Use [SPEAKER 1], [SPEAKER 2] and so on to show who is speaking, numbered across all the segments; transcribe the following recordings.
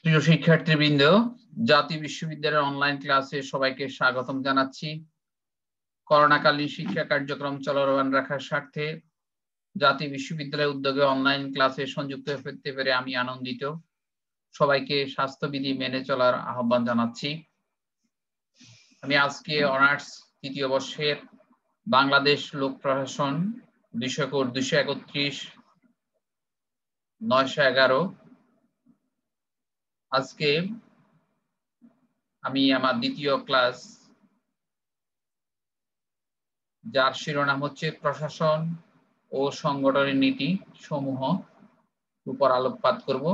[SPEAKER 1] প্রিয় শিক্ষার্থীবৃন্দ, জাতীয় বিশ্ববিদ্যালয়ের অনলাইন ক্লাসে সবাইকে স্বাগতম জানাচ্ছি। করোনাকালীন শিক্ষা কার্যক্রম চলমান রাখার স্বার্থে জাতীয় বিশ্ববিদ্যালয়ের উদ্যোগে অনলাইন ক্লাসে সংযুক্ত হতে পেরে আমি আনন্দিত। সবাইকে স্বাস্থ্যবিধি মেনে চলার আহ্বান জানাচ্ছি। আমি আজকে অনার্স তৃতীয় বর্ষের বাংলাদেশ লোক প্রশাসন বিষয়কোড 231 911 আজকে আমি আমার দ্বিতীয় ক্লাস, যার শিরোনাম হচ্ছে প্রশাসন ও সংগঠনের নীতি সমূহ উপর আলোকপাত করব।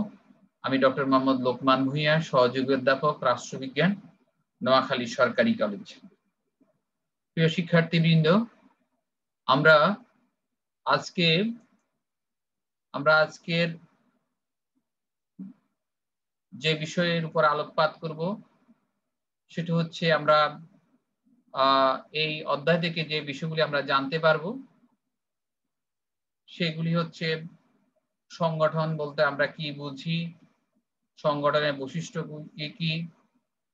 [SPEAKER 1] আমি ডক্টর মোহাম্মদ লোকমান ভূঁইয়া, সহযোগী অধ্যাপক, রাষ্ট্রবিজ্ঞান, নোয়াখালী সরকারি কলেজ। প্রিয় শিক্ষার্থীবৃন্দ, আমরা আজকের যে বিষয়ের উপর আলোকপাত করব সেটা হচ্ছে আমরা এই অধ্যায় থেকে যে বিষয়গুলি আমরা জানতে পারবো সেগুলি হচ্ছে সংগঠন বলতে আমরা কি বুঝি, সংগঠনের বৈশিষ্ট্য কি কি,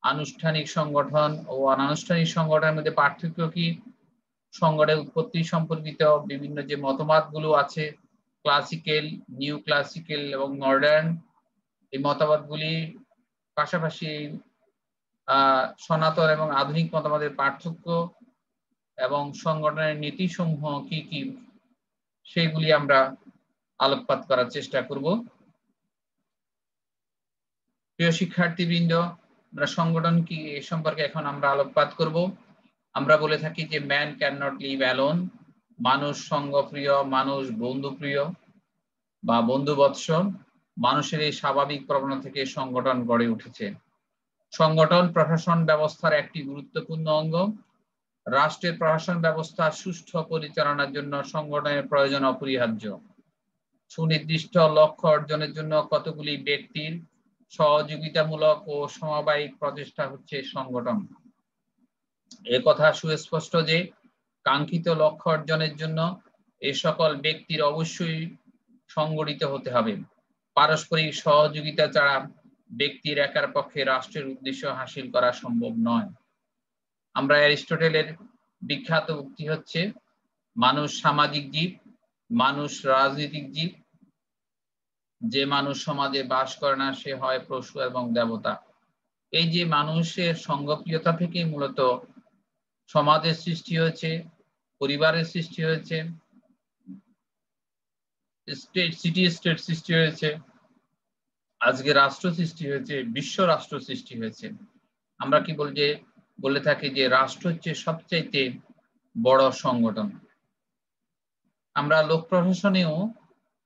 [SPEAKER 1] আনুষ্ঠানিক সংগঠন ও অনানুষ্ঠানিক সংগঠনের মধ্যে পার্থক্য কি, সংগঠনের উৎপত্তি সম্পর্কিত বিভিন্ন যে মতবাদগুলো আছে, ক্লাসিক্যাল, নিউ ক্লাসিক্যাল এবং মডার্ন, এই মতবাদগুলি পাশাপাশি সনাতন এবং আধুনিক মতবাদের পার্থক্য এবং সংগঠনের নীতিসমূহ কি কি, সেগুলি আমরা আলোকপাত করার চেষ্টা করব। প্রিয় শিক্ষার্থীবৃন্দ, আমরা সংগঠন কি এ সম্পর্কে এখন আমরা আলোকপাত করব। আমরা বলে থাকি যে man can not live alone, মানুষ সঙ্গপ্রিয়, মানুষ বন্ধুপ্রিয় বা বন্ধুবৎসল। মানুষের এই স্বাভাবিক প্রবণতা থেকে সংগঠন গড়ে উঠেছে। সংগঠন প্রশাসন ব্যবস্থার একটি গুরুত্বপূর্ণ অঙ্গ। রাষ্ট্রের প্রশাসন ব্যবস্থা সুষ্ঠু পরিচালনার জন্য সংগঠনের প্রয়োজন অপরিহার্য। সুনির্দিষ্ট লক্ষ্য অর্জনের জন্য কতগুলি ব্যক্তির সহযোগিতামূলক ও সমবায়িক প্রচেষ্টা হচ্ছে সংগঠন। একথা সুস্পষ্ট যে কাঙ্ক্ষিত লক্ষ্য অর্জনের জন্য এ সকল ব্যক্তির অবশ্যই সংগঠিত হতে হবে। পারস্পরিক সহযোগিতা ছাড়া ব্যক্তির একার পক্ষে রাষ্ট্রের উদ্দেশ্য হাসিল করা সম্ভব নয়। আমরা অ্যারিস্টটলের বিখ্যাত উক্তি হচ্ছে, মানুষ সামাজিক জীব, মানুষ রাজনৈতিক জীব। যে মানুষ সমাজে বাস করে না সে হয় পশু এবং দেবতা। এই যে মানুষের সঙ্গপ্রিয়তা থেকে মূলত সমাজের সৃষ্টি হয়েছে, পরিবারের সৃষ্টি হয়েছে, সিটি স্টেট সৃষ্টি হয়েছে, আজকে রাষ্ট্র সৃষ্টি হয়েছে, বিশ্ব রাষ্ট্র সৃষ্টি হয়েছে। আমরা কি বলে থাকি যে রাষ্ট্র হচ্ছে সবচাইতে বড় সংগঠন। আমরা লোক প্রশাসনেও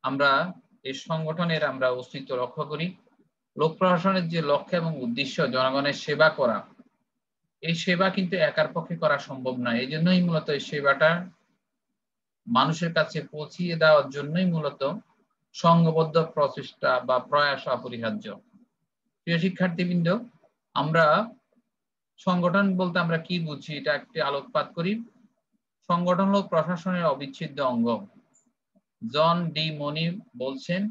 [SPEAKER 1] আমরা এই সংগঠনের আমরা অস্তিত্ব লক্ষ্য করি। লোক প্রশাসনের যে লক্ষ্য এবং উদ্দেশ্য জনগণের সেবা করা, এই সেবা কিন্তু একার পক্ষে করা সম্ভব নয়। এই জন্যই মূলত এই সেবাটা মানুষের কাছে পৌঁছিয়ে দেওয়ার জন্যই মূলত সংঘবদ্ধ প্রচেষ্টা বা প্রয়াস অপরিহার্য। প্রিয় শিক্ষার্থীবৃন্দ, আমরা সংগঠন বলতে আমরা কি বুঝি এটা একটি আলোকপাত করি। সংগঠন হলো প্রশাসনের অবিচ্ছেদ্য অঙ্গ। জন ডি মনি বলছেন,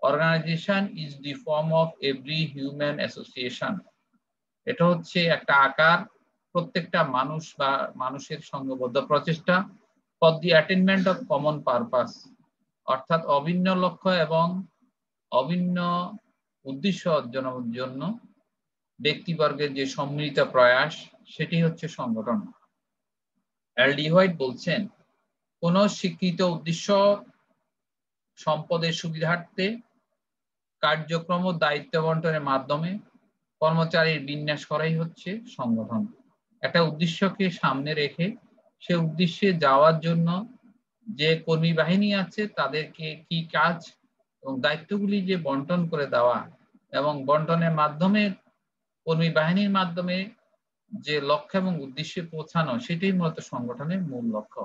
[SPEAKER 1] organization is the form of every human association. এটা হচ্ছে একটা আকার, প্রত্যেকটা মানুষ বা মানুষের সংঘবদ্ধ প্রচেষ্টা for the attainment of common purpose, অর্থাৎ অভিন্ন লক্ষ্য এবং অভিন্ন উদ্দেশ্য অর্জনের জন্য ব্যক্তিবর্গের যে সম্মিলিত প্রয়াস, সেটি হচ্ছে সংগঠন। এল ডি হোয়াইট বলছেন, কোন স্বীকৃত উদ্দেশ্য সম্পদের সুবিধার্থে কার্যক্রম ও দায়িত্ব বন্টনের মাধ্যমে কর্মচারীর বিন্যাস করাই হচ্ছে সংগঠন। একটা উদ্দেশ্যকে সামনে রেখে সে উদ্দেশ্যে যাওয়ার জন্য যে কর্মী বাহিনী আছে তাদেরকে কি কাজ এবং দায়িত্বগুলি যে বন্টন করে দেওয়া এবং বন্টনের মাধ্যমে কর্মী বাহিনীর মাধ্যমে যে লক্ষ্য এবং উদ্দেশ্যে পৌঁছানো, সেটাই মূলত সংগঠনের মূল লক্ষ্য।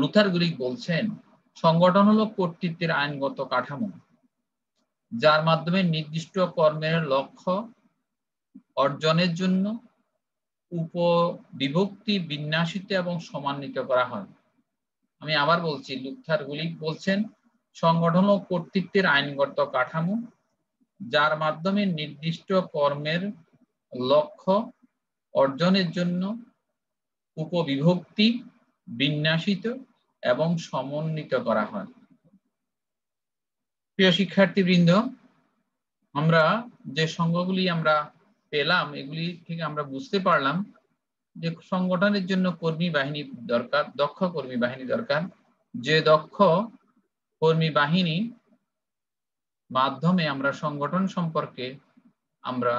[SPEAKER 1] লুথার গ্রিক বলছেন, সংগঠন হলো কর্তৃত্বের আইনগত কাঠামো, যার মাধ্যমে নির্দিষ্ট কর্মের লক্ষ্য অর্জনের জন্য উপবিভক্তি বিন্যাসিত এবং সমন্বিত করা হয়। আমি আবার বলছি, লুথার গ্রিক বলছেন, সংগঠন ও কর্তৃত্বের আইনগত কাঠামো, যার মাধ্যমে নির্দিষ্ট কর্মের লক্ষ্য অর্জনের জন্য উপবিভক্তি বিন্যাসিত এবং সমন্বিত করা হয়। প্রিয় শিক্ষার্থীবৃন্দ, আমরা যে সংজ্ঞাগুলি আমরা পেলাম এগুলি থেকে আমরা বুঝতে পারলাম যে সংগঠনের জন্য কর্মী বাহিনী দরকার, দক্ষ কর্মী বাহিনী দরকার। যে দক্ষ কর্মী বাহিনী মাধ্যমে আমরা সংগঠন সম্পর্কে আমরা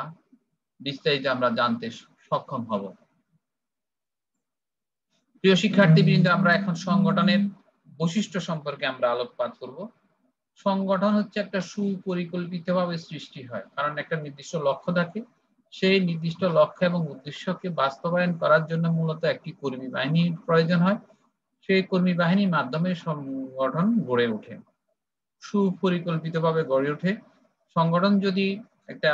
[SPEAKER 1] বিস্তারিত আমরা জানতে সক্ষম হব। প্রিয় শিক্ষার্থীবৃন্দ, আমরা এখন সংগঠনের বৈশিষ্ট্য সম্পর্কে আমরা আলোকপাত করব। সংগঠন হচ্ছে একটা সুপরিকল্পিতভাবে সৃষ্টি হয়, কারণ একটা নির্দিষ্ট লক্ষ্য থাকে। সেই নির্দিষ্ট লক্ষ্য এবং উদ্দেশ্যকে বাস্তবায়ন করার জন্য মূলত একটি কর্মী বাহিনীর প্রয়োজন হয়। সেই কর্মী বাহিনীর মাধ্যমে সংগঠন গড়ে ওঠে, সুপরিকল্পিতভাবে গড়ে ওঠে। সংগঠন যদি একটা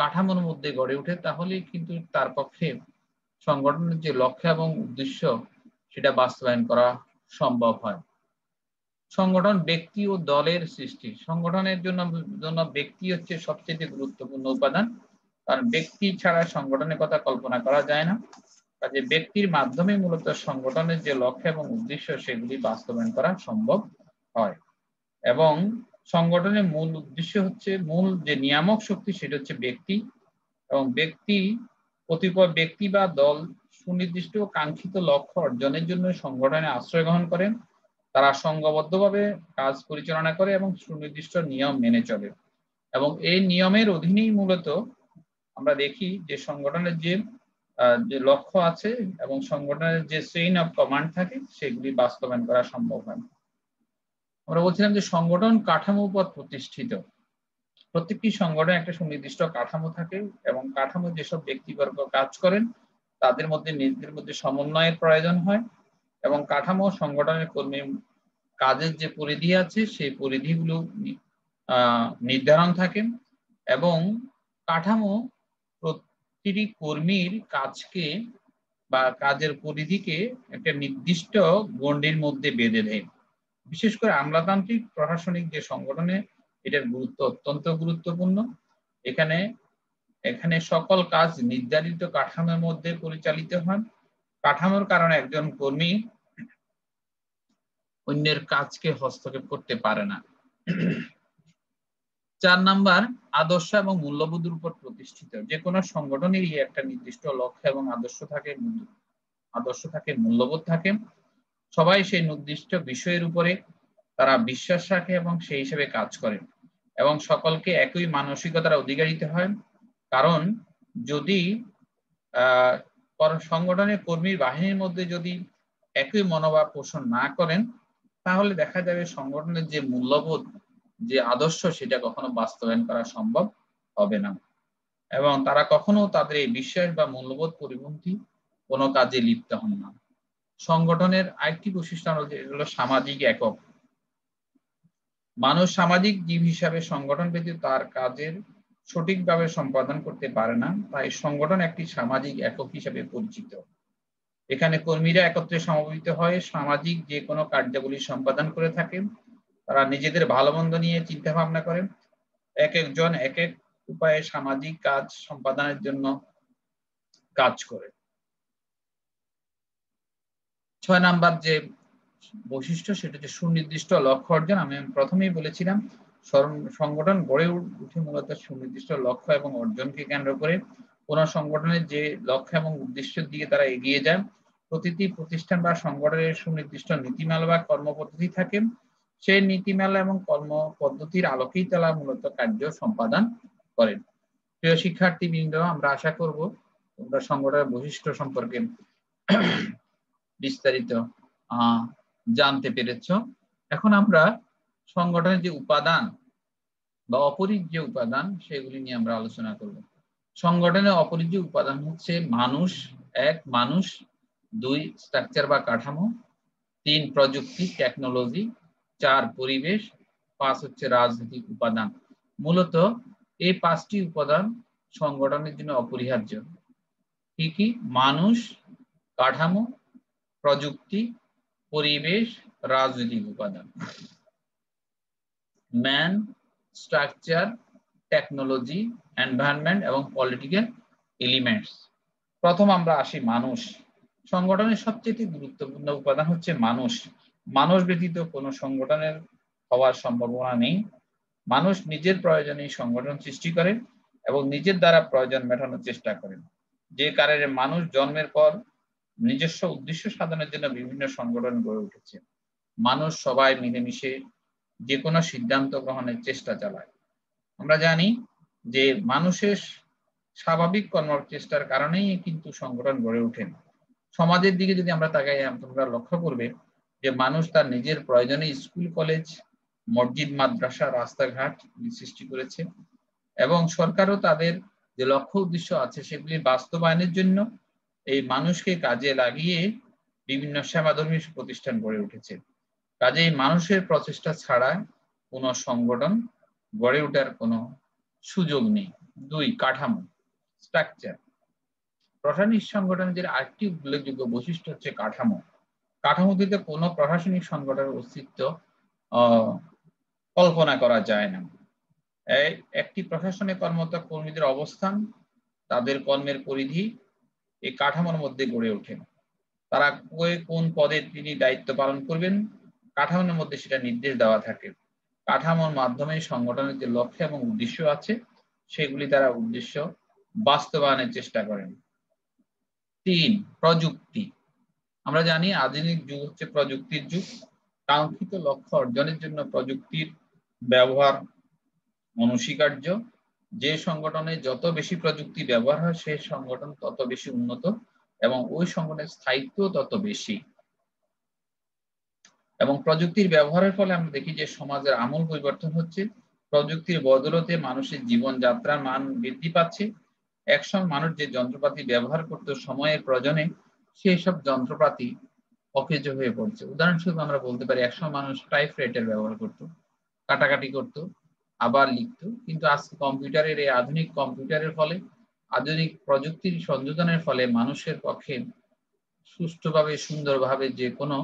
[SPEAKER 1] কাঠামোর মধ্যে গড়ে ওঠে তাহলে কিন্তু তার পক্ষে সংগঠনের যে লক্ষ্য এবং উদ্দেশ্য সেটা বাস্তবায়ন করা সম্ভব হয়। সংগঠন ব্যক্তি ও দলের সৃষ্টি। সংগঠনের জন্য ব্যক্তি হচ্ছে সবচেয়ে গুরুত্বপূর্ণ উপাদান, কারণ ব্যক্তি ছাড়া সংগঠনের কথা কল্পনা করা যায় না। কাজে ব্যক্তির মাধ্যমে মূলত সংগঠনের যে লক্ষ্য এবং উদ্দেশ্য সেগুলি বাস্তবায়ন করা সম্ভব হয়। এবং সংগঠনের মূল উদ্দেশ্য হচ্ছে, মূল যে নিয়ামক শক্তি সেটা হচ্ছে ব্যক্তি, এবং কতিপয় ব্যক্তি বা দল সুনির্দিষ্ট কাঙ্ক্ষিত লক্ষ্য অর্জনের জন্য সংগঠনে আশ্রয় গ্রহণ করেন। তারা সংঘবদ্ধভাবে কাজ পরিচালনা করে এবং সুনির্দিষ্ট নিয়ম মেনে চলে, এবং এই নিয়মের অধীনেই মূলত আমরা দেখি যে সংগঠনের যে লক্ষ্য আছে এবং সংগঠনের যে চেইন অফ কমান্ড থাকে সেগুলি বাস্তবায়ন করা সম্ভব হয়। আমরা বলছিলাম যে সংগঠন কাঠামোর উপর প্রতিষ্ঠিত। প্রত্যেকটি সংগঠনে একটা সুনির্দিষ্ট কাঠামো থাকে এবং কাঠামো যেসব ব্যক্তিবর্গ কাজ করেন তাদের মধ্যে নিজেদের মধ্যে সমন্বয়ের প্রয়োজন হয়, এবং কাঠামো সংগঠনের কর্মী কাজের যে পরিধি আছে সেই পরিধিগুলো নির্ধারণ থাকে, এবং কাঠামো প্রতিটি কর্মীর কাজকে বা কাজের পরিধিকে একটা নির্দিষ্ট গণ্ডির মধ্যে বেঁধে দেয়। বিশেষ করে আমলাতান্ত্রিক প্রশাসনিক যে সংগঠনে এটার গুরুত্ব অত্যন্ত গুরুত্বপূর্ণ। এখানে সকল কাজ নির্ধারিত কাঠামোর মধ্যে পরিচালিত হয়। কাঠামোর কারণে একজন কর্মী অন্যের কাজকে হস্তক্ষেপ করতে পারে না। 4 নাম্বার, আদর্শ এবং মূল্যবোধের উপর প্রতিষ্ঠিত। যে কোনো সংগঠনেরই একটা নির্দিষ্ট লক্ষ্য এবং আদর্শ থাকে, মূল্যবোধ থাকে। সবাই সেই নির্দিষ্ট বিষয়ের উপরে তারা বিশ্বাস রাখে এবং সেই হিসেবে কাজ করে, এবং সকলকে একই মানসিকতার অধিকারী হয়। কারণ যদি সংগঠনের কর্মীর বাহিনীর মধ্যে যদি একই মনোভাব পোষণ না করেন তাহলে দেখা যাবে সংগঠনের যে মূল্যবোধ, যে আদর্শ সেটা কখনো বাস্তবায়ন করা সম্ভব হবে না, এবং তারা কখনো তাদের এই বিশ্বাস বা মূল্যবোধ পরিপন্থী কোনো কাজে লিপ্ত হন না। সংগঠনের আরেকটি বৈশিষ্ট্য হলো সামাজিক একক। মানুষ সামাজিক জীব হিসাবে সংগঠন ব্যতীত তার কাজের সঠিকভাবে সম্পাদন করতে পারে না, তাই সংগঠন একটি সামাজিক একক হিসাবে পরিচিত। এখানে কর্মীরা একত্রে সমবেত হয়ে সামাজিক যে কোনো কার্যাবলী সম্পাদন করে থাকেন। তারা নিজেদের ভালো মন্দ নিয়ে চিন্তা ভাবনা করেন, এক একজন এক এক উপায়ে সামাজিক কাজ সম্পাদনের জন্য কাজ করে। 6 নাম্বার যে বৈশিষ্ট্য সেটা হচ্ছে সুনির্দিষ্ট লক্ষ্য অর্জন। আমি প্রথমেই বলেছিলাম সংগঠন গড়ে উঠে মূলত সুনির্দিষ্ট লক্ষ্য এবং অর্জনকে কেন্দ্র করে। কোন সংগঠনের যে লক্ষ্য এবং উদ্দেশ্যের দিকে তারা এগিয়ে যান, প্রতিটি প্রতিষ্ঠান বা সংগঠনের সুনির্দিষ্ট নীতিমালা বা কর্মপদ্ধতি থাকে। সেই নীতিমালা এবং কর্মপদ্ধতির আলোকেই তারা মূলত কার্য সম্পাদন করেন। প্রিয় শিক্ষার্থীবৃন্দ, আমরা আশা করব তোমরা সংগঠনের বৈশিষ্ট্য সম্পর্কে বিস্তারিত জানতে পেরেছ। এখন আমরা সংগঠনের যে উপাদান বা অপরিহার্য যে উপাদান সেগুলি নিয়ে আমরা আলোচনা করব। সংগঠনের অপরিহার্য উপাদান হচ্ছে মানুষ। 1 মানুষ, 2 স্ট্রাকচার বা কাঠামো, 3 প্রযুক্তি টেকনোলজি, 4 পরিবেশ, 5 হচ্ছে রাজনৈতিক উপাদান। মূলত এই 5টি উপাদান সংগঠনের জন্য অপরিহার্য। কি কি? মানুষ, কাঠামো, প্রযুক্তি, পরিবেশ, রাজনৈতিক উপাদান। ম্যান, স্ট্রাকচার, টেকনোলজি, এনভায়রনমেন্ট এবং পলিটিক্যাল এলিমেন্টস। প্রথম আমরা আসি মানুষ। সংগঠনের সবচেয়ে গুরুত্বপূর্ণ উপাদান হচ্ছে মানুষ। মানুষ ব্যতীত কোনো সংগঠনের হওয়ার সম্ভাবনা নেই। মানুষ নিজের প্রয়োজনে সংগঠন সৃষ্টি করে এবং নিজের দ্বারা প্রয়োজন মেটানোর চেষ্টা করেন। যে কারণে মানুষ জন্মের পর নিজস্ব উদ্দেশ্য সাধনের জন্য বিভিন্ন সংগঠন গড়ে উঠেছে। মানুষ সবাই মিলেমিশে যে কোনো সিদ্ধান্ত গ্রহণের চেষ্টা চালায়। আমরা জানি যে মানুষের স্বাভাবিক কর্মচেষ্টার কারণেই কিন্তু সংগঠন গড়ে ওঠেন। সমাজের দিকে যদি আমরা তাকাই, তোমরা লক্ষ্য করবে যে মানুষ তার নিজের প্রয়োজনে স্কুল, কলেজ, মসজিদ, মাদ্রাসা, রাস্তাঘাট সৃষ্টি করেছে এবং সরকারও তাদের যে লক্ষ্য উদ্দেশ্য আছে সেগুলি বাস্তবায়নের জন্য এই মানুষকে কাজে লাগিয়ে বিভিন্ন সেবাধর্মী প্রতিষ্ঠান গড়ে উঠেছে। কাজেই মানুষের প্রচেষ্টা ছাড়া কোনো সংগঠন গড়ে ওঠার কোনো সুযোগ নেই। 2, কাঠামো, স্ট্রাকচার। প্রশাসনিক সংগঠনের আরেকটি উল্লেখযোগ্য বৈশিষ্ট্য হচ্ছে কাঠামো। কাঠামোতে কোনো প্রশাসনিক সংগঠনের অস্তিত্ব কল্পনা করা যায় না। একটি প্রশাসনে কর্মরত কর্মীদের অবস্থান, তাদের কর্মের পরিধি এই কাঠামোর মধ্যে গড়ে ওঠে। তারা কোন পদে তিনি দায়িত্ব পালন করবেন, কাঠামোর মধ্যে সেটা নির্দেশ দেওয়া থাকে। কাঠামোর মাধ্যমে সংগঠনের যে লক্ষ্য এবং উদ্দেশ্য আছে সেগুলি তারা উদ্দেশ্য বাস্তবায়নের চেষ্টা করেন। 3, প্রযুক্তি। আমরা জানি আধুনিক যুগ হচ্ছে প্রযুক্তির যুগ। কাঙ্ক্ষিত লক্ষ্য অর্জনের জন্য প্রযুক্তির ব্যবহার অনস্বীকার্য। যে সংগঠনে যত বেশি প্রযুক্তি ব্যবহার হয় সেই সংগঠন তত বেশি উন্নত এবং ওই সংগঠনের স্থায়িত্ব তত বেশি। এবং প্রযুক্তির ব্যবহারের ফলে আমরা দেখি যে সমাজের আমূল পরিবর্তন হচ্ছে। প্রযুক্তির বদৌলতে মানুষের জীবনযাত্রার মান বৃদ্ধি পাচ্ছে। একসময় মানুষ যে যন্ত্রপাতি ব্যবহার করত সময়ের প্রয়োজনে, সেই সব যন্ত্রপাতি অকেজ হয়ে পড়ছে। উদাহরণস্বরূপ আমরা বলতে পারি একসময় মানুষ টাইপরাইটার ব্যবহার করত, কাটাকাটি করত, আবার লিখত। কিন্তু আজকে কম্পিউটারের এই আধুনিক কম্পিউটারের ফলে, আধুনিক প্রযুক্তির সংযোজনের ফলে মানুষের পক্ষে সুষ্ঠুভাবে সুন্দরভাবে যে কোনো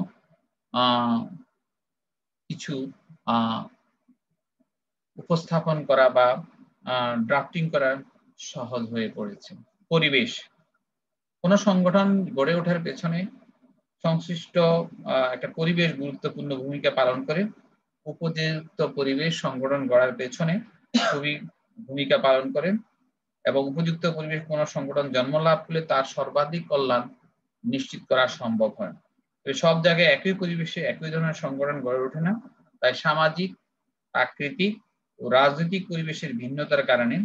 [SPEAKER 1] কিছু উপস্থাপন করা বা ড্রাফটিং করা সহজ হয়ে পড়েছে। পরিবেশ। কোনো সংগঠন গড়ে ওঠার পেছনে সংশ্লিষ্ট একটা পরিবেশ গুরুত্বপূর্ণ ভূমিকা পালন করে। উপযুক্ত পরিবেশ সংগঠন গড়ার পেছনে খুবই ভূমিকা পালন করে এবং উপযুক্ত পরিবেশ কোনো সংগঠন জন্ম লাভ করলে তার সর্বাধিক কল্যাণ নিশ্চিত করা সম্ভব হয়। সব জায়গায় একই পরিবেশে একই ধরনের সংগঠন গড়ে ওঠে না। তাই সামাজিক, প্রাকৃতিক ও রাজনৈতিক পরিবেশের ভিন্নতার কারণে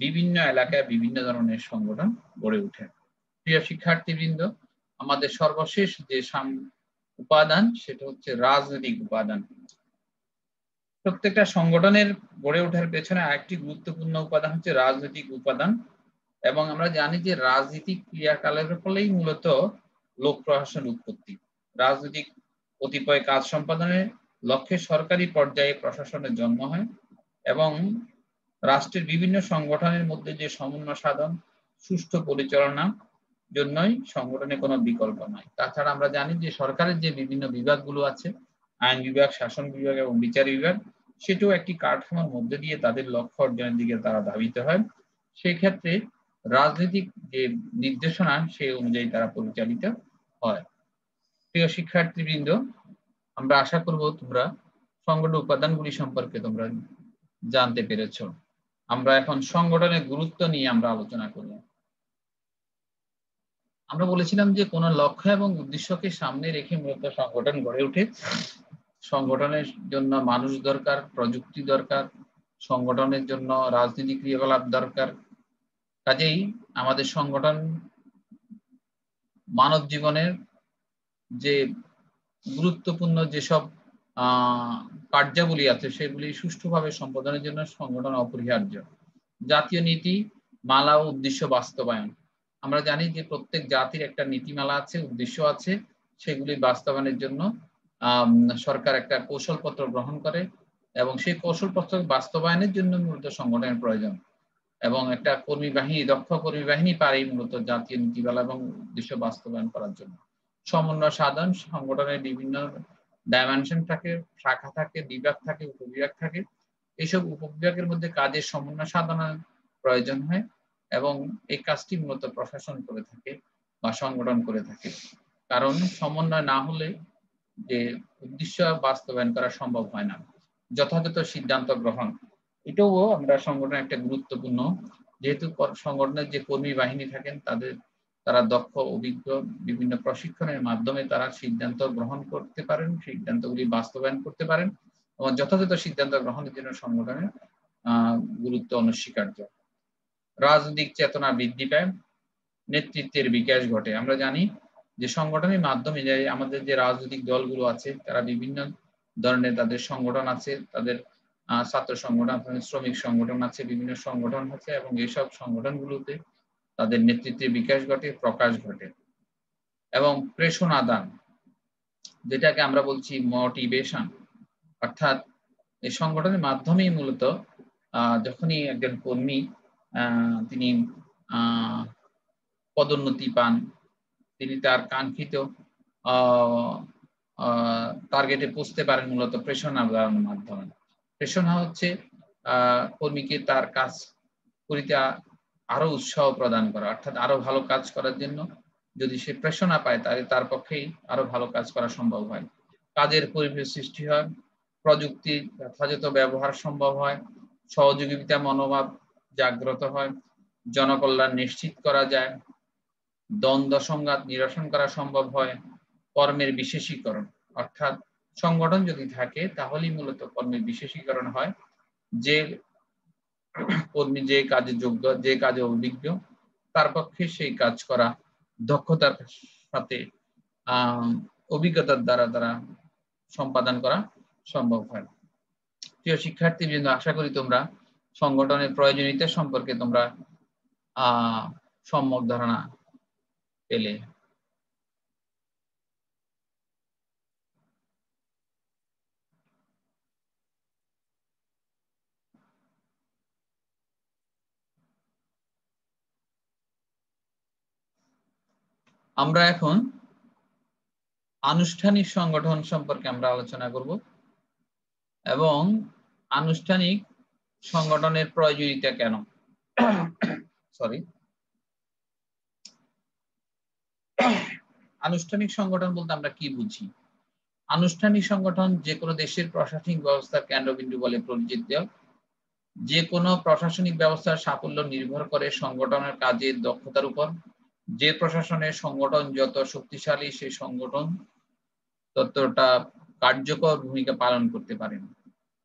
[SPEAKER 1] বিভিন্ন এলাকায় বিভিন্ন ধরনের সংগঠন গড়ে ওঠে। প্রিয় শিক্ষার্থীবৃন্দ, আমাদের সর্বশেষ যে উপাদান সেটা হচ্ছে রাজনৈতিক উপাদান। প্রত্যেকটা সংগঠনের গড়ে ওঠার পেছনে আরেকটি গুরুত্বপূর্ণ উপাদান হচ্ছে রাজনৈতিক উপাদান। এবং আমরা জানি যে রাজনৈতিক ক্রিয়াকলাপের ফলেই মূলত লোক প্রশাসনের উৎপত্তি। রাজনৈতিক কতিপয় কাজ সম্পাদনের লক্ষ্যে সরকারি পর্যায়ে প্রশাসনের জন্ম হয় এবং রাষ্ট্রের বিভিন্ন সংগঠনের মধ্যে যে সমন্বয় সাধন, সুষ্ঠু পরিচালনা জন্যই সংগঠনের কোনো বিকল্প নয়। তাছাড়া আমরা জানি যে সরকারের যে বিভিন্ন বিভাগগুলো আছে, আইন বিভাগ, শাসন বিভাগ এবং বিচার বিভাগ, সেটাও একটি কাঠামোর মধ্যে দিয়ে তাদের লক্ষ্য অর্জনের দিকে তারা ধাবিত হয়। সেই ক্ষেত্রে রাজনৈতিক যে নির্দেশনা সেই অনুযায়ী তারা পরিচালিত হয়। প্রিয় শিক্ষার্থীবৃন্দ, আমরা আশা করব তোমরা সংগঠন উপাদানগুলি সম্পর্কে তোমরা জানতে পেরেছ। আমরা এখন সংগঠনের গুরুত্ব নিয়ে আমরা আলোচনা করব। আমরা বলেছিলাম যে কোনো লক্ষ্য এবং উদ্দেশ্যকে সামনে রেখে মূলত সংগঠন গড়ে ওঠে। সংগঠনের জন্য মানুষ দরকার, প্রযুক্তি দরকার, সংগঠনের জন্য রাজনৈতিক ক্রিয়াকলাপ দরকার। কাজেই আমাদের সংগঠন মানব জীবনের যে গুরুত্বপূর্ণ যেসব কার্যাবলী আছে সেগুলি সুষ্ঠুভাবে সম্পাদনের জন্য সংগঠন অপরিহার্য। জাতীয় নীতি মালা ও উদ্দেশ্য বাস্তবায়ন। আমরা জানি যে প্রত্যেক জাতির একটা নীতিমালা আছে, উদ্দেশ্য আছে, সেগুলি বাস্তবায়নের জন্য সরকার একটা কৌশলপত্র গ্রহণ করে এবং সেই কৌশলপত্র বাস্তবায়নের জন্য মূলত সংগঠনের প্রয়োজন এবং একটা কর্মী বাহিনী, দক্ষ কর্মী বাহিনী পারে মূলত জাতীয় নীতিমালা এবং উদ্দেশ্য বাস্তবায়ন করার জন্য। সমন্বয় সাধন, সংগঠনের বিভিন্ন ডাইমেনশন থাকে, শাখা থাকে, বিভাগ থাকে, উপবিভাগ থাকে। এইসব উপবিভাগের মধ্যে কাজের সমন্বয় সাধনের প্রয়োজন হয় এবং এই কাজটি মূলত প্রশাসন করে থাকে বা সংগঠন করে থাকে। কারণ সমন্বয় না হলে যে উদ্দেশ্য বাস্তবায়ন করা সম্ভব হয় না। যথাযথ সিদ্ধান্ত গ্রহণ, এটাও আমরা সংগঠনের একটা গুরুত্বপূর্ণ, যেহেতু সংগঠনের যে কর্মী বাহিনী থাকেন তারা দক্ষ, অভিজ্ঞ, বিভিন্ন প্রশিক্ষণের মাধ্যমে তারা সিদ্ধান্ত গ্রহণ করতে পারেন, সিদ্ধান্তগুলি বাস্তবায়ন করতে পারেন এবং যথাযথ সিদ্ধান্ত গ্রহণের জন্য সংগঠনের গুরুত্ব অনস্বীকার্য। রাজনৈতিক চেতনা বৃদ্ধি পায়, নেতৃত্বের বিকাশ ঘটে। আমরা জানি যে সংগঠনের মাধ্যমে আমাদের যে রাজনৈতিক দলগুলো আছে তারা বিভিন্ন ধরনের তাদের সংগঠন আছে, তাদের ছাত্র সংগঠন আছে, শ্রমিক সংগঠন আছে, বিভিন্ন সংগঠন আছে এবং এইসব সংগঠনগুলোতে তাদের নেতৃত্বের বিকাশ ঘটে, প্রকাশ ঘটে। এবং প্রেষণ আদান, যেটাকে আমরা বলছি মোটিভেশন, অর্থাৎ এই সংগঠনের মাধ্যমেই মূলত যখনই একজন কর্মী তিনি পদোন্নতি পান, তিনি তার কাঙ্ক্ষিত টার্গেটে পৌঁছতে পারেন মূলত প্রেষণা আদানের মাধ্যমে। প্রেষণা হচ্ছে কর্মীকে তার কাজ করিতে আরো উৎসাহ প্রদান করা, অর্থাৎ আরো ভালো কাজ করার জন্য যদি সে প্রেষণা পায় তাহলে তার পক্ষেই আরো ভালো কাজ করা সম্ভব হয়। কাজের পরিবেশ সৃষ্টি হয়, প্রযুক্তির যথাযথ ব্যবহার সম্ভব হয়, সহযোগিতা মনোভাব জাগ্রত হয়, জনকল্যাণ নিশ্চিত করা যায়, দ্বন্দ্ব সংঘাত নিরসন করা সম্ভব হয়, কর্মের বিশেষীকরণ, অর্থাৎ সংগঠন যদি থাকে তাহলেই মূলত কর্মের বিশেষীকরণ হয়। যে কর্মী যে কাজে যোগ্য, যে কাজে অভিজ্ঞ, তার পক্ষে সেই কাজ করা দক্ষতার সাথে অভিজ্ঞতার দ্বারা তারা সম্পাদন করা সম্ভব হয়। প্রিয় শিক্ষার্থীবৃন্দ, আশা করি তোমরা সংগঠনের প্রয়োজনীয়তা সম্পর্কে তোমরা সম্যক ধারণা পেলে। আমরা এখন আনুষ্ঠানিক সংগঠন সম্পর্কে আমরা আলোচনা করব এবং আনুষ্ঠানিক সংগঠনের প্রয়োজনীয়তা কেন। আনুষ্ঠানিক সংগঠন বলতে আমরা কি বুঝি? আনুষ্ঠানিক সংগঠন যে কোনো দেশের প্রশাসনিক ব্যবস্থার কেন্দ্রবিন্দু বলে পরিচিত। যে কোনো প্রশাসনিক ব্যবস্থার সাফল্য নির্ভর করে সংগঠনের কাজের দক্ষতার উপর। যে প্রশাসনের সংগঠন যত শক্তিশালী, সেই সংগঠন ততটা কার্যকর ভূমিকা পালন করতে পারে।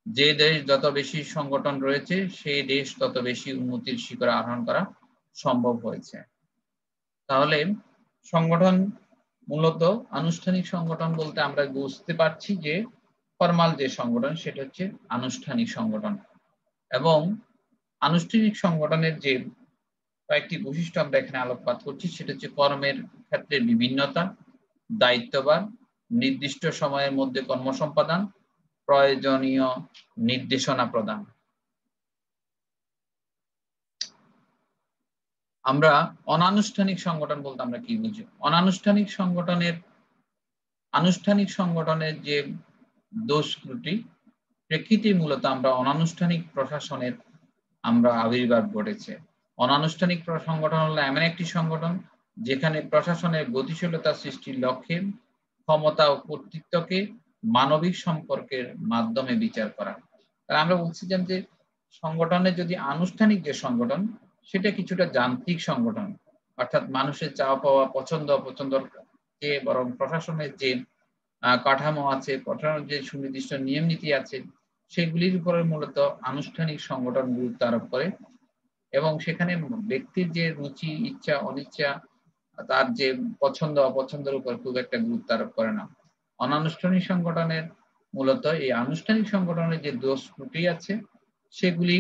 [SPEAKER 1] যে দেশ যত বেশি সংগঠন রয়েছে, সেই দেশ তত বেশি উন্নতির শিখরে আরোহণ করা সম্ভব হয়েছে। তাহলে সংগঠন মূলত আনুষ্ঠানিক সংগঠন বলতে আমরা বুঝতে পারছি যে ফরমাল যে সংগঠন সেটা হচ্ছে আনুষ্ঠানিক সংগঠন। এবং আনুষ্ঠানিক সংগঠনের যে কয়েকটি বৈশিষ্ট্য আমরা এখানে আলোকপাত করছি সেটা হচ্ছে কর্মের ক্ষেত্রে বিভিন্নতা, দায়িত্ববান, নির্দিষ্ট সময়ের মধ্যে কর্ম সম্পাদন, প্রয়োজনীয় নির্দেশনা প্রদান। আমরা অনানুষ্ঠানিক সংগঠন বলতে আমরা কি বুঝি? আনুষ্ঠানিক সংগঠনের যে দোষ ত্রুটি প্রেক্ষিতে মূলত আমরা অনানুষ্ঠানিক প্রশাসনের আবির্ভাব ঘটেছে। অনানুষ্ঠানিক সংগঠন হলো এমন একটি সংগঠন যেখানে প্রশাসনের গতিশীলতা সৃষ্টির লক্ষ্যে ক্ষমতা ও কর্তৃত্বকে মানবিক সম্পর্কের মাধ্যমে বিচার করা। আমরা বলছিলাম যে সংগঠনের যদি আনুষ্ঠানিক যে সংগঠন সেটা কিছুটা যান্ত্রিক সংগঠন, অর্থাৎ মানুষের চাওয়া পাওয়া, পছন্দ অপছন্দর যে বরং প্রশাসনের যে কাঠামো আছে, প্রশাসনের যে সুনির্দিষ্ট নিয়ম নীতি আছে, সেগুলির উপরে মূলত আনুষ্ঠানিক সংগঠন গুরুত্ব আরোপ করে এবং সেখানে ব্যক্তির যে রুচি, ইচ্ছা, অনিচ্ছা, তার যে পছন্দ অপছন্দের উপর খুব একটা গুরুত্ব আরোপ করে না। অনানুষ্ঠানিক সংগঠনের মূলত এই আনুষ্ঠানিক সংগঠনের যে দোষ ত্রুটি আছে সেগুলি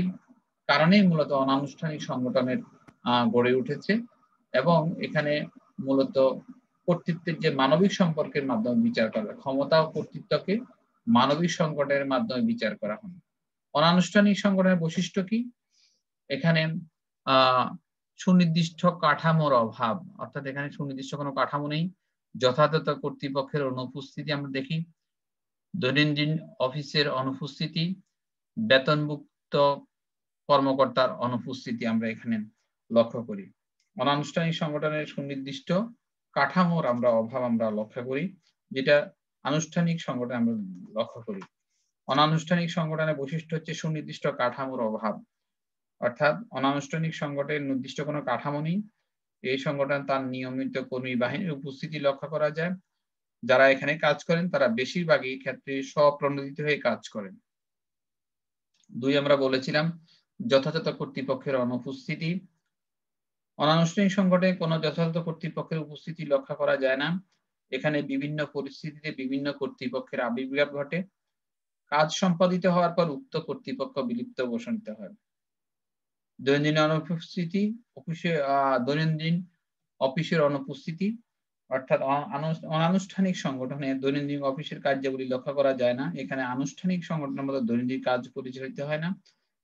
[SPEAKER 1] কারণেই মূলত অনানুষ্ঠানিক সংগঠনের গড়ে উঠেছে এবং এখানে মূলত কর্তৃত্বের যে মানবিক সম্পর্কের মাধ্যমে বিচার করা, ক্ষমতা ও কর্তৃত্বকে মানবিক সংগঠনের মাধ্যমে বিচার করা হয়। অনানুষ্ঠানিক সংগঠনের বৈশিষ্ট্য কি? এখানে সুনির্দিষ্ট কাঠামোর অভাব, অর্থাৎ এখানে সুনির্দিষ্ট কোনো কাঠামো নেই। যথাযথ কর্তৃপক্ষের অনুপস্থিতি আমরা দেখি, দৈনন্দিন অফিসের অনুপস্থিতি, বেতনভুক্ত কর্মকর্তার অনুপস্থিতি আমরা এখানে লক্ষ্য করি। অনানুষ্ঠানিক সংগঠনের সুনির্দিষ্ট কাঠামোর অভাব আমরা লক্ষ্য করি, যেটা আনুষ্ঠানিক সংগঠনে আমরা লক্ষ্য করি। অনানুষ্ঠানিক সংগঠনের বৈশিষ্ট্য হচ্ছে সুনির্দিষ্ট কাঠামোর অভাব, অর্থাৎ অনানুষ্ঠানিক সংগঠনের নির্দিষ্ট কোনো কাঠামো নেই। এই সংগঠন তার নিয়মিত কর্মী বাহিনীর উপস্থিতি লক্ষ্য করা যায়। যারা এখানে কাজ করেন তারা বেশিরভাগই ক্ষেত্রে স্বপ্রণোদিত হয়ে কাজ করেন। 2 আমরা বলেছিলাম যথাযথ কর্তৃপক্ষের অনুপস্থিতি। অনানুষ্ঠানিক সংগঠনে কোনো যথাযথ কর্তৃপক্ষের উপস্থিতি লক্ষ্য করা যায় না। এখানে বিভিন্ন পরিস্থিতিতে বিভিন্ন কর্তৃপক্ষের আবির্ভাব ঘটে। কাজ সম্পাদিত হওয়ার পর উক্ত কর্তৃপক্ষ বিলুপ্ত ঘোষণিত হয়। দৈনন্দিন অনুপস্থিতি, দৈনন্দিন অফিসের অনুপস্থিতি, অর্থাৎ অনানুষ্ঠানিক সংগঠনে দৈনন্দিন অফিসের কার্যাবলী লক্ষ্য করা যায় না। এখানে আনুষ্ঠানিক সংগঠনের মতো দৈনন্দিন কাজ পরিচালিত হয় না।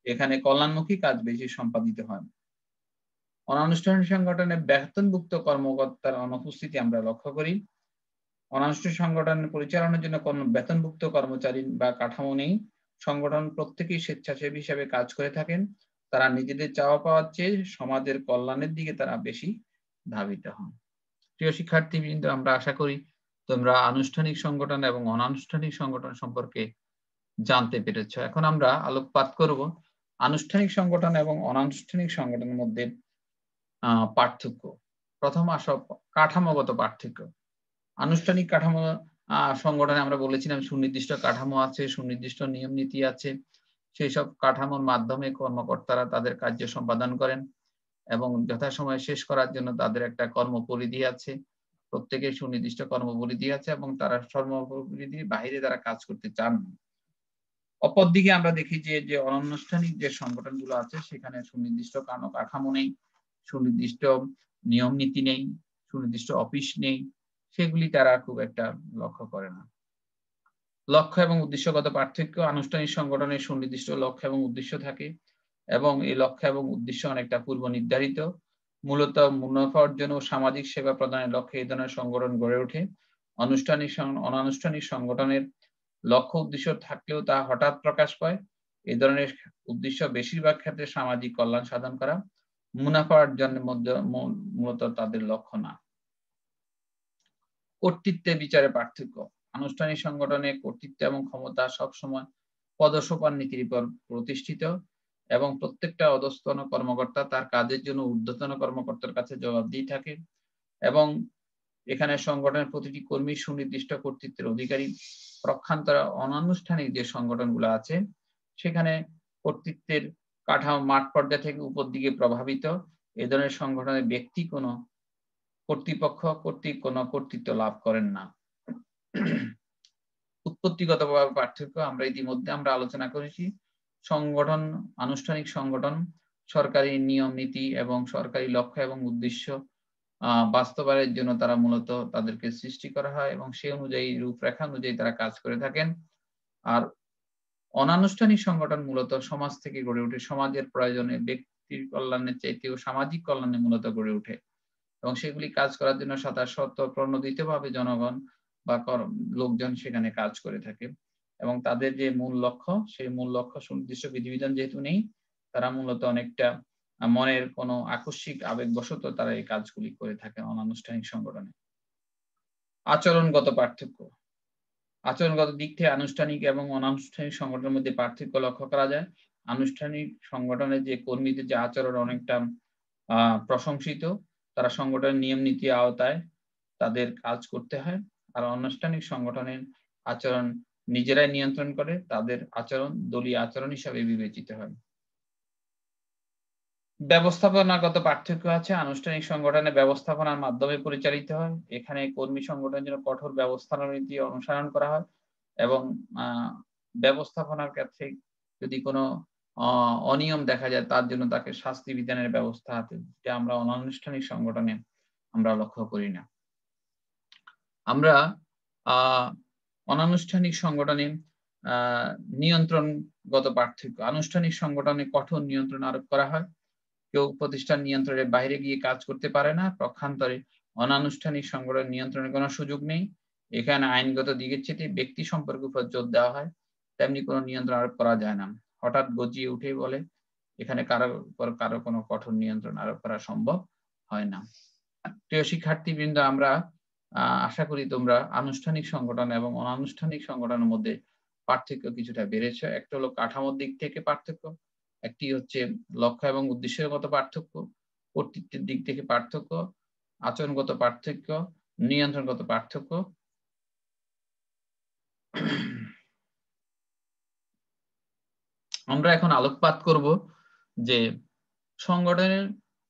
[SPEAKER 1] এখানে কল্যাণমুখী কাজ বেশি সম্পাদিত হয়। অনানুষ্ঠানিক সংগঠনে বেতনভুক্ত কর্মকর্তার অনুপস্থিতি আমরা লক্ষ্য করি। অনানুষ্ঠানিক সংগঠন পরিচালনার জন্য কোনো বেতনভুক্ত কর্মচারী বা কাঠামো নেই। সংগঠন প্রত্যেকেই স্বেচ্ছাসেবী হিসেবে কাজ করে থাকেন। তারা নিজেদের চাওয়া পাওয়ার চেয়ে সমাজের কল্যাণের দিকে তারা বেশি ধাবিত হন। প্রিয় শিক্ষার্থীবৃন্দ, আমরা আশা করি তোমরা আনুষ্ঠানিক সংগঠন এবং অনানুষ্ঠানিক সংগঠন সম্পর্কে জানতে পেরেছ। এখন আমরা আলোকপাত করব আনুষ্ঠানিক সংগঠন এবং অনানুষ্ঠানিক সংগঠনের মধ্যে পার্থক্য। প্রথম আসো কাঠামোগত পার্থক্য। আনুষ্ঠানিক কাঠামো সংগঠনে আমরা বলেছিলাম সুনির্দিষ্ট কাঠামো আছে, সুনির্দিষ্ট নিয়ম নীতি আছে। সেই সব কাঠামোর মাধ্যমে কর্মকর্তারা তাদের কার্য সম্পাদন করেন এবং যথাসময়ে শেষ করার জন্য তাদের একটা কর্মপরিধি আছে। প্রত্যেকের সুনির্দিষ্ট কর্মপরিধি আছে এবং তারা কর্মপরিধির বাইরে তারা কাজ করতে চান না। অপরদিকে আমরা দেখি যে অনানুষ্ঠানিক যে সংগঠনগুলো আছে সেখানে সুনির্দিষ্ট কাঠামো নেই, সুনির্দিষ্ট নিয়ম নীতি নেই, সুনির্দিষ্ট অফিস নেই, সেগুলি তারা খুব একটা লক্ষ্য করে না। লক্ষ্য এবং উদ্দেশ্যগত পার্থক্য। আনুষ্ঠানিক সংগঠনের সুনির্দিষ্ট লক্ষ্য এবং উদ্দেশ্য থাকে এবং এই লক্ষ্য এবং উদ্দেশ্য অনেকটা পূর্ব নির্ধারিত। মূলত মুনাফা অর্জন ও সামাজিক সেবা প্রদানের লক্ষ্যে এই ধরনের সংগঠন গড়ে ওঠে। অনানুষ্ঠানিক সংগঠনের লক্ষ্য উদ্দেশ্য থাকলেও তা হঠাৎ প্রকাশ পায়। এই ধরনের উদ্দেশ্য বেশিরভাগ ক্ষেত্রে সামাজিক কল্যাণ সাধন করা, মুনাফা অর্জনের মধ্যে মূলত তাদের লক্ষ্য না। কর্তৃত্বের বিচারে পার্থক্য। আনুষ্ঠানিক সংগঠনে কর্তৃত্ব এবং ক্ষমতা সবসময় পদসোপান নীতির উপর প্রতিষ্ঠিত এবং প্রত্যেকটা অধস্তন কর্মকর্তা তার কাজের জন্য ঊর্ধ্বতন কর্মকর্তার কাছে জবাবদিহি থাকে এবং এখানে সংগঠনের প্রতিটি কর্মী সুনির্দিষ্ট কর্তৃত্বের অধিকারী। পক্ষান্তরে অনানুষ্ঠানিক যে সংগঠনগুলো আছে সেখানে কর্তৃত্বের কাঠামো মাঠ পর্যায় থেকে উপর দিকে প্রভাবিত। এ ধরনের সংগঠনের ব্যক্তি কোনো কর্তৃপক্ষ কর্তৃক কোনো কর্তৃত্ব লাভ করেন না। উৎপত্তিগতভাবে পার্থক্য আমরা ইতিমধ্যে আলোচনা করেছি। সংগঠন, আনুষ্ঠানিক সংগঠন সরকারি নিয়ম নীতি এবং সরকারি লক্ষ্য এবং উদ্দেশ্য বাস্তবায়নের জন্য তারা মূলত তাদেরকে সৃষ্টি করা হয় এবং সেই অনুযায়ী রূপরেখা অনুযায়ী তারা কাজ করে থাকেন। আর অনানুষ্ঠানিক সংগঠন মূলত সমাজ থেকে গড়ে ওঠে, সমাজের প্রয়োজনে ব্যক্তির কল্যাণের চাইতেও সামাজিক কল্যাণে মূলত গড়ে ওঠে এবং সেগুলি কাজ করার জন্য স্বতঃপ্রণোদিতভাবে জনগণ বা লোকজন সেখানে কাজ করে থাকে এবং তাদের যে মূল লক্ষ্য সেই মূল লক্ষ্য সুনির্দিষ্ট বিধিবিধান যেহেতু নেই, তারা মূলত অনেকটা মনের কোনো আকস্মিক আবেগবশত তারা এই কাজগুলি করে থাকে অনানুষ্ঠানিক সংগঠনে। আচরণগত পার্থক্য। আচরণগত দিক থেকে আনুষ্ঠানিক এবং অনানুষ্ঠানিক সংগঠনের মধ্যে পার্থক্য লক্ষ্য করা যায়। আনুষ্ঠানিক সংগঠনের যে কর্মীদের যে আচরণ অনেকটা প্রশংসিত, তারা সংগঠনের নিয়ম নীতি আওতায় তাদের কাজ করতে হয়। আর অনানুষ্ঠানিক সংগঠনের আচরণ নিজেরাই নিয়ন্ত্রণ করে, তাদের আচরণ দলীয় আচরণ হিসাবে বিবেচিত হয়। ব্যবস্থাপনাগত পার্থক্য আছে। আনুষ্ঠানিক সংগঠনে ব্যবস্থাপনার মাধ্যমে পরিচালিত হয়। এখানে কর্মী সংগঠনের জন্য কঠোর ব্যবস্থাপনা নীতি অনুসরণ করা হয় এবং ব্যবস্থাপনার ক্ষেত্রে যদি কোনো অনিয়ম দেখা যায় তার জন্য তাকে শাস্তি বিধানের ব্যবস্থা আছে, যেটা আমরা অনানুষ্ঠানিক সংগঠনে আমরা লক্ষ্য করি না। আমরা অনানুষ্ঠানিক সংগঠনে নিয়ন্ত্রণগত পার্থক্য। আনুষ্ঠানিক সংগঠনে কঠোর নিয়ন্ত্রণ আরোপ করা হয়, কেউ প্রতিষ্ঠান নিয়ন্ত্রণের বাইরে গিয়ে কাজ করতে পারে না। পক্ষান্তরে অনানুষ্ঠানিক সংগঠন নিয়ন্ত্রণের কোনো সুযোগ নেই। এখানে আইনগত দিকের চেয়ে ব্যক্তি সম্পর্কের উপর জোর দেওয়া হয়, তেমনি কোনো নিয়ন্ত্রণ আরোপ করা যায় না। হঠাৎ গজিয়ে উঠে বলে এখানে কারো কোনো কঠোর নিয়ন্ত্রণ আরোপ করা সম্ভব হয় না। প্রিয় শিক্ষার্থীবৃন্দ, আমরা আশা করি তোমরা আনুষ্ঠানিক সংগঠন এবং অনানুষ্ঠানিক সংগঠনের মধ্যে পার্থক্য কিছুটা বেড়েছে। একটা হলো কাঠামোর দিক থেকে পার্থক্য, একটি হচ্ছে লক্ষ্য এবং উদ্দেশ্যের মতো পার্থক্য, কর্তৃত্বের দিক থেকে পার্থক্য, আচরণগত পার্থক্য, নিয়ন্ত্রণগত পার্থক্য। আমরা এখন আলোকপাত করব যে সংগঠনের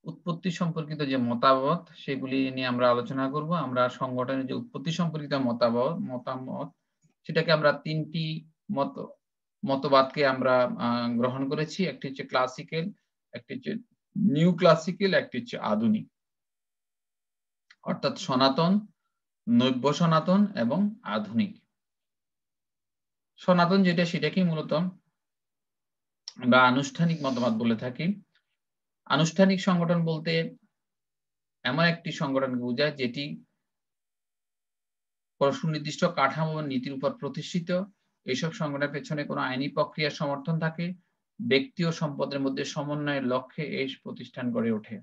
[SPEAKER 1] উৎপত্তি সম্পর্কিত যে মতামত সেগুলি নিয়ে আমরা আলোচনা করব। আমরা সংগঠনের যে উৎপত্তি সম্পর্কিত মতামত সেটাকে আমরা তিনটি মতবাদকে আমরা গ্রহণ করেছি। একটি হচ্ছে ক্লাসিক্যাল, একটি হচ্ছে নিউ ক্লাসিক্যাল, একটি হচ্ছে আধুনিক, অর্থাৎ সনাতন, নব্য সনাতন এবং আধুনিক। সনাতন যেটা সেটাকেই মূলত আমরা আনুষ্ঠানিক মতবাদ বলে থাকি। আনুষ্ঠানিক সংগঠন বলতে এমন একটি সংগঠনকে বোঝায় যেটি সুনির্দিষ্ট কাঠামো ও নীতির উপর প্রতিষ্ঠিত। এইসব সংগঠনের পেছনে কোনো আইনি প্রক্রিয়ার সমর্থন থাকে। ব্যক্তি ও সম্পদের মধ্যে সমন্বয়ের লক্ষ্যে এই প্রতিষ্ঠান গড়ে ওঠে।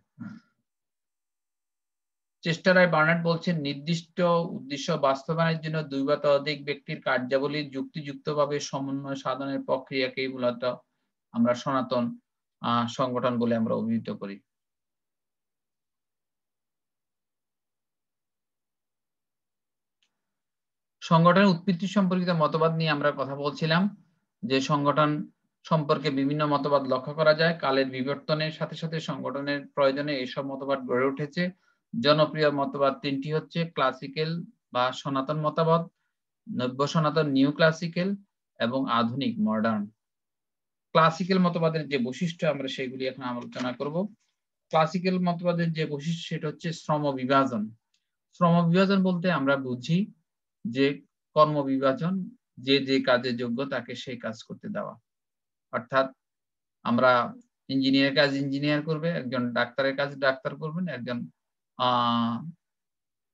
[SPEAKER 1] চেস্টার আই বার্নার্ড বলছেন, নির্দিষ্ট উদ্দেশ্য বাস্তবায়নের জন্য দুই বা ততোধিক ব্যক্তির কার্যাবলীর যুক্তিযুক্তভাবে সমন্বয় সাধনের প্রক্রিয়াকেই মূলত আমরা সনাতন সংগঠন বলে আমরা অভিহিত করি। সংগঠনের উৎপত্তি সম্পর্কিত মতবাদ নিয়ে আমরা কথা বলছিলাম যে সংগঠন সম্পর্কে বিভিন্ন মতবাদ লক্ষ্য করা যায়। কালের বিবর্তনের সাথে সাথে সংগঠনের প্রয়োজনে এইসব মতবাদ গড়ে উঠেছে। জনপ্রিয় মতবাদ তিনটি হচ্ছে ক্লাসিক্যাল বা সনাতন মতবাদ, নব্য সনাতন নিউ ক্লাসিক্যাল এবং আধুনিক মডার্ন। ক্লাসিক্যাল মতবাদের যে বৈশিষ্ট্য আমরা সেগুলি এখন আলোচনা করব। ক্লাসিক্যাল মতবাদের যে বৈশিষ্ট্য সেটা হচ্ছে শ্রম বিভাজন। শ্রম বিভাজন বলতে আমরা বুঝি যে কর্ম বিভাজন, যে যে কাজে যোগ্য তাকে সেই কাজ করতে দেওয়া। অর্থাৎ আমরা ইঞ্জিনিয়ারের কাজ ইঞ্জিনিয়ার করবে, একজন ডাক্তারের কাজ ডাক্তার করবেন,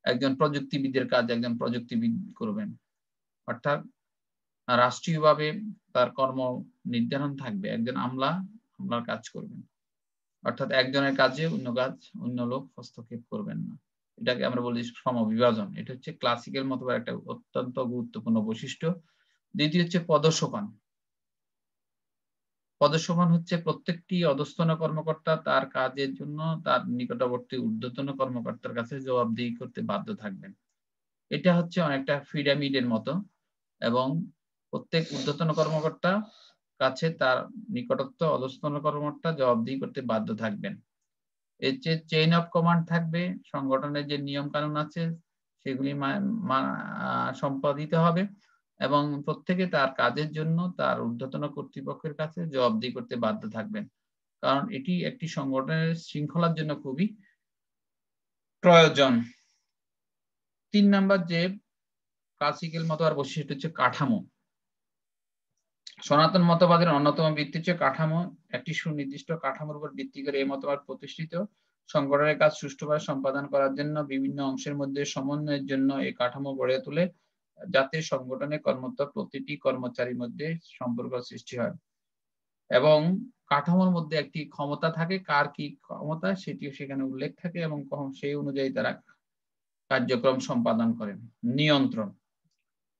[SPEAKER 1] একজন প্রযুক্তিবিদের কাজ একজন প্রযুক্তিবিদ করবেন। অর্থাৎ রাষ্ট্রীয়ভাবে তার কর্ম নির্ধারণ থাকবে, একজন আমলার কাজ করবেন। অর্থাৎ একজনের কাজে অন্য লোক হস্তক্ষেপ করবেন না। এটাকে আমরা বলি শ্রম বিভাজন। এটা হচ্ছে ক্লাসিক্যাল মতবাদ একটা অত্যন্ত গুরুত্বপূর্ণ বৈশিষ্ট্য। দ্বিতীয় হচ্ছে পদসোপান। পদসোপান হচ্ছে প্রত্যেকটি অধস্তন কর্মকর্তা তার কাজের জন্য তার নিকটবর্তী ঊর্ধ্বতন কর্মকর্তার কাছে জবাবদিহি করতে বাধ্য থাকবেন। এটা হচ্ছে অনেকটা পিরামিডের মতো এবং প্রত্যেক ঊর্ধ্বতন কর্মকর্তা কাছে তার নিকটস্থ অধস্তন কর্মকর্তা জবাবদিহি করতে বাধ্য থাকবেন। এর যে চেইন অফ কমান্ড থাকবে, সংগঠনের যে নিয়ম কানুন আছে সেগুলি সম্পাদিত হবে এবং প্রত্যেকে তার কাজের জন্য তার ঊর্ধ্বতন কর্তৃপক্ষের কাছে জবাবদিহি করতে বাধ্য থাকবেন, কারণ এটি একটি সংগঠনের শৃঙ্খলার জন্য খুবই প্রয়োজন। 3 নাম্বার যে ক্লাসিক্যাল মতবাদ বৈশিষ্ট্য হচ্ছে কাঠামো। সনাতন মতবাদের অন্যতম ভিত্তি হচ্ছে কাঠামো। একটি সুনির্দিষ্ট কাঠামোর উপর ভিত্তি করে এই মতবাদ প্রতিষ্ঠিত। সংগঠনের কাজ সুষ্ঠুভাবে সম্পাদন করার জন্য বিভিন্ন অংশের মধ্যে সমন্বয়ের জন্য এই কাঠামো গড়ে তোলে, যাতে সংগঠনে কর্মরত প্রতিটি কর্মচারীর মধ্যে সম্পর্ক সৃষ্টি হয় এবং কাঠামোর মধ্যে একটি ক্ষমতা থাকে, কার কি ক্ষমতা সেটিও সেখানে উল্লেখ থাকে এবং সেই অনুযায়ী তারা কার্যক্রম সম্পাদন করেন। নিয়ন্ত্রণ।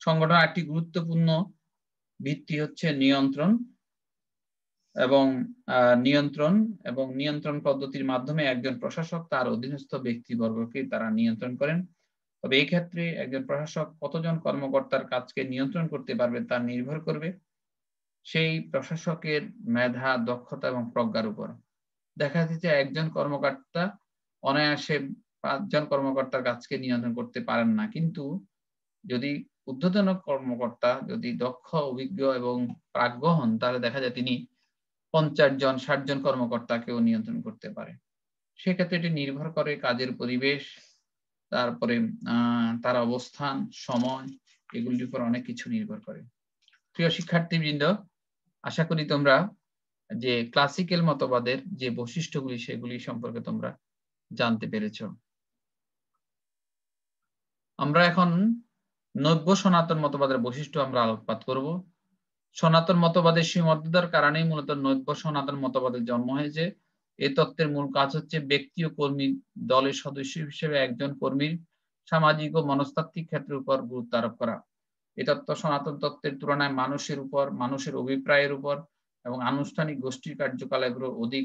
[SPEAKER 1] সংগঠনের একটি গুরুত্বপূর্ণ ভিত্তি হচ্ছে নিয়ন্ত্রণ এবং নিয়ন্ত্রণ পদ্ধতির মাধ্যমে একজন প্রশাসক তার অধীনস্থ ব্যক্তিবর্গকে তারা নিয়ন্ত্রণ করেন। তবে এই ক্ষেত্রে একজন প্রশাসক কতজন কর্মকর্তার কাজকে নিয়ন্ত্রণ করতে পারবে তা নির্ভর করবে সেই প্রশাসকের মেধা, দক্ষতা এবং প্রজ্ঞার উপর। দেখা যাচ্ছে একজন কর্মকর্তা অনায়াসে 5 জন কর্মকর্তার কাজকে নিয়ন্ত্রণ করতে পারেন না, কিন্তু যদি ঊর্ধ্বতন কর্মকর্তা যদি দক্ষ, অভিজ্ঞ এবং প্রাজ্ঞ হন তাহলে দেখা যায় তিনি 50 জন 60 জন কর্মকর্তাকেও নিয়ন্ত্রণ করতে পারে। সেক্ষেত্রে এটি নির্ভর করে কাজের পরিবেশ, তারপরে তার অবস্থান, সময়, এগুলির উপর অনেক কিছু নির্ভর করে। প্রিয় শিক্ষার্থীবৃন্দ, আশা করি তোমরা যে ক্লাসিক্যাল মতবাদের যে বৈশিষ্ট্যগুলি সেগুলি সম্পর্কে তোমরা জানতে পেরেছো। আমরা এখন নব্য সনাতন মতবাদের বৈশিষ্ট্য আমরা আলোকপাত করব। সনাতন মতবাদের সীমাবদ্ধতার কারণেই মূলত নৈব্য সনাতন মতবাদের জন্ম হয়েছে। এই তত্ত্বের মূল কাজ হচ্ছে ব্যক্তি ও কর্মী দলের সদস্য হিসেবে একজন কর্মীর সামাজিক ও মনস্তাত্ত্বিক ক্ষেত্রের উপর গুরুত্ব আরোপ করা। এই তত্ত্ব সনাতন তত্ত্বের তুলনায় মানুষের উপর, মানুষের অভিপ্রায়ের উপর এবং আনুষ্ঠানিক গোষ্ঠীর কার্যকলাপের অধিক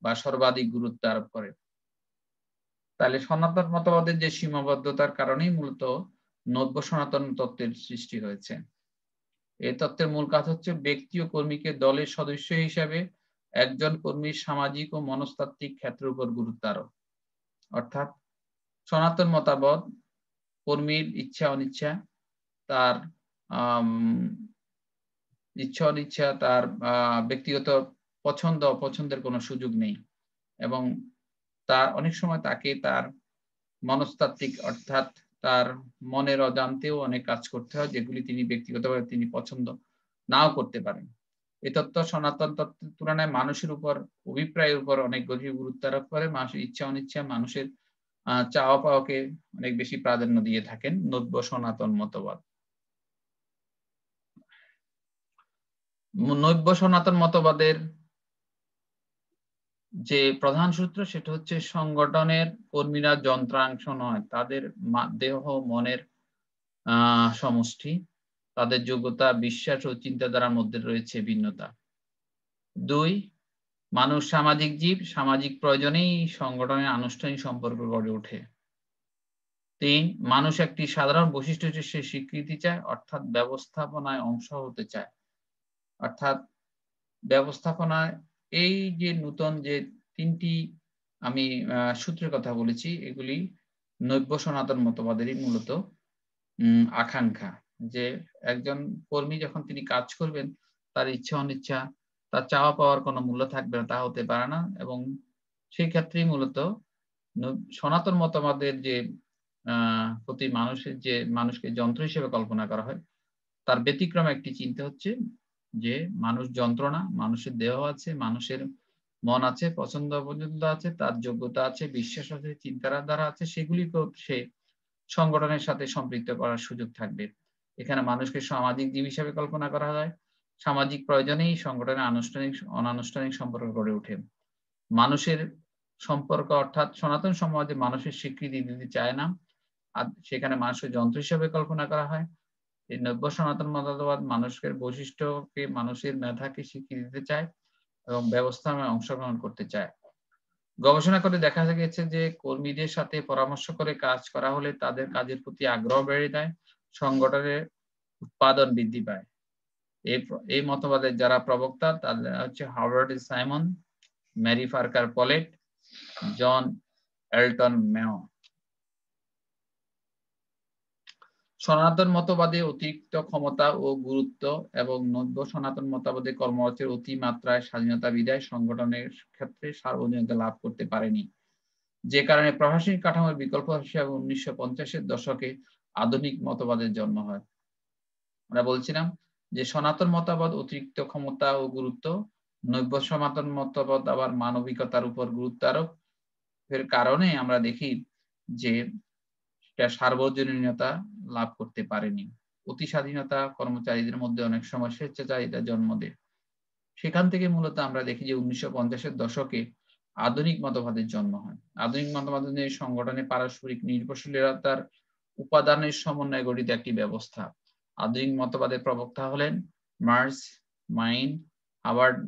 [SPEAKER 1] বা সর্বাধিক গুরুত্ব আরোপ করে। তাহলে সনাতন মতবাদের যে সীমাবদ্ধতার কারণেই মূলত নব্য সনাতন তত্ত্বের সৃষ্টি হয়েছে। এই তত্ত্বের মূল কাজ হচ্ছে ব্যক্তি ও কর্মীকে দলের সদস্য হিসাবে একজন কর্মীর সামাজিক ও মনস্তাত্ত্বিক ক্ষেত্রের উপর গুরুত্ব আরোপ। অর্থাৎ সনাতন মতবাদ কর্মীর ইচ্ছা অনিচ্ছা, তার ইচ্ছা অনিচ্ছা, তার ব্যক্তিগত পছন্দ অপছন্দের কোনো সুযোগ নেই এবং তার অনেক সময় তাকে তার মনস্তাত্ত্বিক অর্থাৎ তার মনের অজান্তেও অনেক কাজ করতে হয় যেগুলি তিনি ব্যক্তিগতভাবে তিনি পছন্দ নাও করতে পারেন। এই তত্ত্ব সনাতন তত্ত্বের তুলনায় মানুষের উপর অভিপ্রায়ের উপর অনেক গভীর গুরুত্ব আরোপ করে। মানুষের ইচ্ছা অনিচ্ছা, মানুষের চাওয়া পাওয়াকে অনেক বেশি প্রাধান্য দিয়ে থাকেন নব্য সনাতন মতবাদ। নব্য সনাতন মতবাদের যে প্রধান সূত্র সেটা হচ্ছে সংগঠনের কর্মীরা যন্ত্রাংশ নয়, তাদের দেহ মনের সমষ্টি, তাদের যোগ্যতা, বিশ্বাস ও চিন্তাধারার মধ্যে রয়েছে ভিন্নতা। ২, মানুষ সামাজিক জীব, সামাজিক প্রয়োজনেই সংগঠনের আনুষ্ঠানিক সম্পর্ক গড়ে ওঠে। ৩, মানুষ একটি সাধারণ বৈশিষ্ট্য হিসেবে সে স্বীকৃতি চায়, অর্থাৎ ব্যবস্থাপনায় অংশ হতে চায়। অর্থাৎ ব্যবস্থাপনায় এই যে নতুন যে ৩টি আমি সূত্রের কথা বলেছি, এগুলি নব্য সনাতন মতবাদেরই মূলত আকাঙ্ক্ষা। যে একজন কর্মী যখন তিনি কাজ করবেন, তার ইচ্ছা অনিচ্ছা, তার চাওয়া পাওয়ার কোনো মূল্য থাকবে না, তা হতে পারে না এবং সেই ক্ষেত্রেই মূলত সনাতন মতবাদের যে প্রতি মানুষের যে মানুষকে যন্ত্র হিসেবে কল্পনা করা হয়, তার ব্যতিক্রম একটি চিন্তা হচ্ছে যে মানুষ যন্ত্র না, মানুষের দেহ আছে, মানুষের মন আছে, পছন্দ অপছন্দ আছে, তার যোগ্যতা আছে, বিশ্বাস আছে, চিন্তাধারা আছে, সেগুলিকেও সে সংগঠনের সাথে সম্পৃক্ত করার সুযোগ থাকবে। এখানে মানুষকে সামাজিক জীব হিসেবে কল্পনা করা হয়। সামাজিক প্রয়োজনেই সংগঠনের আনুষ্ঠানিক অনানুষ্ঠানিক সম্পর্ক গড়ে ওঠে। মানুষের সম্পর্ক অর্থাৎ সনাতন সমাজে মানুষের স্বীকৃতি দিতে চায় না। আর সেখানে মানুষের যন্ত্র হিসেবে কল্পনা করা হয়। এই নব্য সনাতন মতবাদ মানুষের বৈশিষ্ট্যকে, মানুষের মেধাকে স্বীকৃতি দিতে চায় এবং ব্যবস্থাপনায় অংশগ্রহণ করতে চায়। গবেষণা করে দেখা গেছে যে কর্মীদের সাথে পরামর্শ করে কাজ করা হলে তাদের কাজের প্রতি আগ্রহ বেড়ে যায়, সংগঠনের উৎপাদন বৃদ্ধি পায়। এই মতবাদের যারা প্রবক্তা তারা হচ্ছে হাওয়ার্ড সাইমন, ম্যারি পার্কার পলেট, জন এলটন মেও। সনাতন মতবাদে অতিরিক্ত ক্ষমতা ও গুরুত্ব এবং নব্য সনাতন মতবাদে কর্মরতের অতিমাত্রায় স্বাধীনতা বিধায় সংগঠনের ক্ষেত্রে সার্বজনীনতা লাভ করতে পারেনি, যে কারণে প্রশাসনিক কাঠামোর বিকল্প হিসেবে 1950-এর দশকে আধুনিক মতবাদের জন্ম হয়। আমরা বলছিলাম যে সনাতন মতবাদ অতিরিক্ত ক্ষমতা ও গুরুত্ব, নব্য সনাতন মতবাদ আবার মানবিকতার উপর গুরুত্ব আরোপের কারণে আমরা দেখি যে সার্বজনীনতা লাভ করতে পারেনি। অতি স্বাধীনতা কর্মচারীদের মধ্যে অনেক সময় স্বেচ্ছাচারিতা জন্ম দেয়। সেখান থেকে মূলত আমরা দেখি যে 1950-এর দশকে আধুনিক মতবাদের জন্ম হয়। আধুনিক মতবাদের সংগঠনে পারস্পরিক নির্ভরশীলতার উপাদানের সমন্বয়ে গঠিত একটি ব্যবস্থা। আধুনিক মতবাদের প্রবক্তা হলেন মার্স, মাইন, হাওয়ার্ড,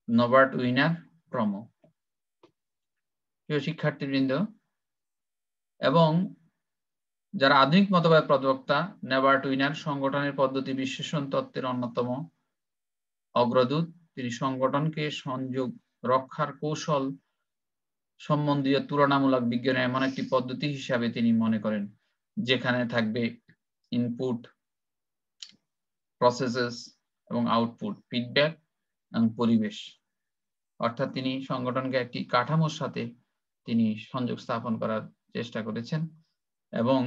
[SPEAKER 1] নবার্ট উইনার প্রমুখ। প্রিয় শিক্ষার্থীবৃন্দ, এবং যারা আধুনিক মতবাদের প্রবক্তা, নেবার্ট উইনার সংগঠনের পদ্ধতি বিশ্লেষণ তত্ত্বের অন্যতম অগ্রদূত। তিনি সংগঠনকে সংযোগ রক্ষার কৌশল সম্বন্ধীয় তুলনামূলক বিজ্ঞানের এমন একটি পদ্ধতি হিসাবে তিনি মনে করেন যেখানে থাকবে ইনপুট, প্রসেসেস এবং আউটপুট, ফিডব্যাক এবং পরিবেশ। অর্থাৎ তিনি সংগঠনকে একটি কাঠামোর সাথে তিনি সংযোগ স্থাপন করার চেষ্টা করেছেন এবং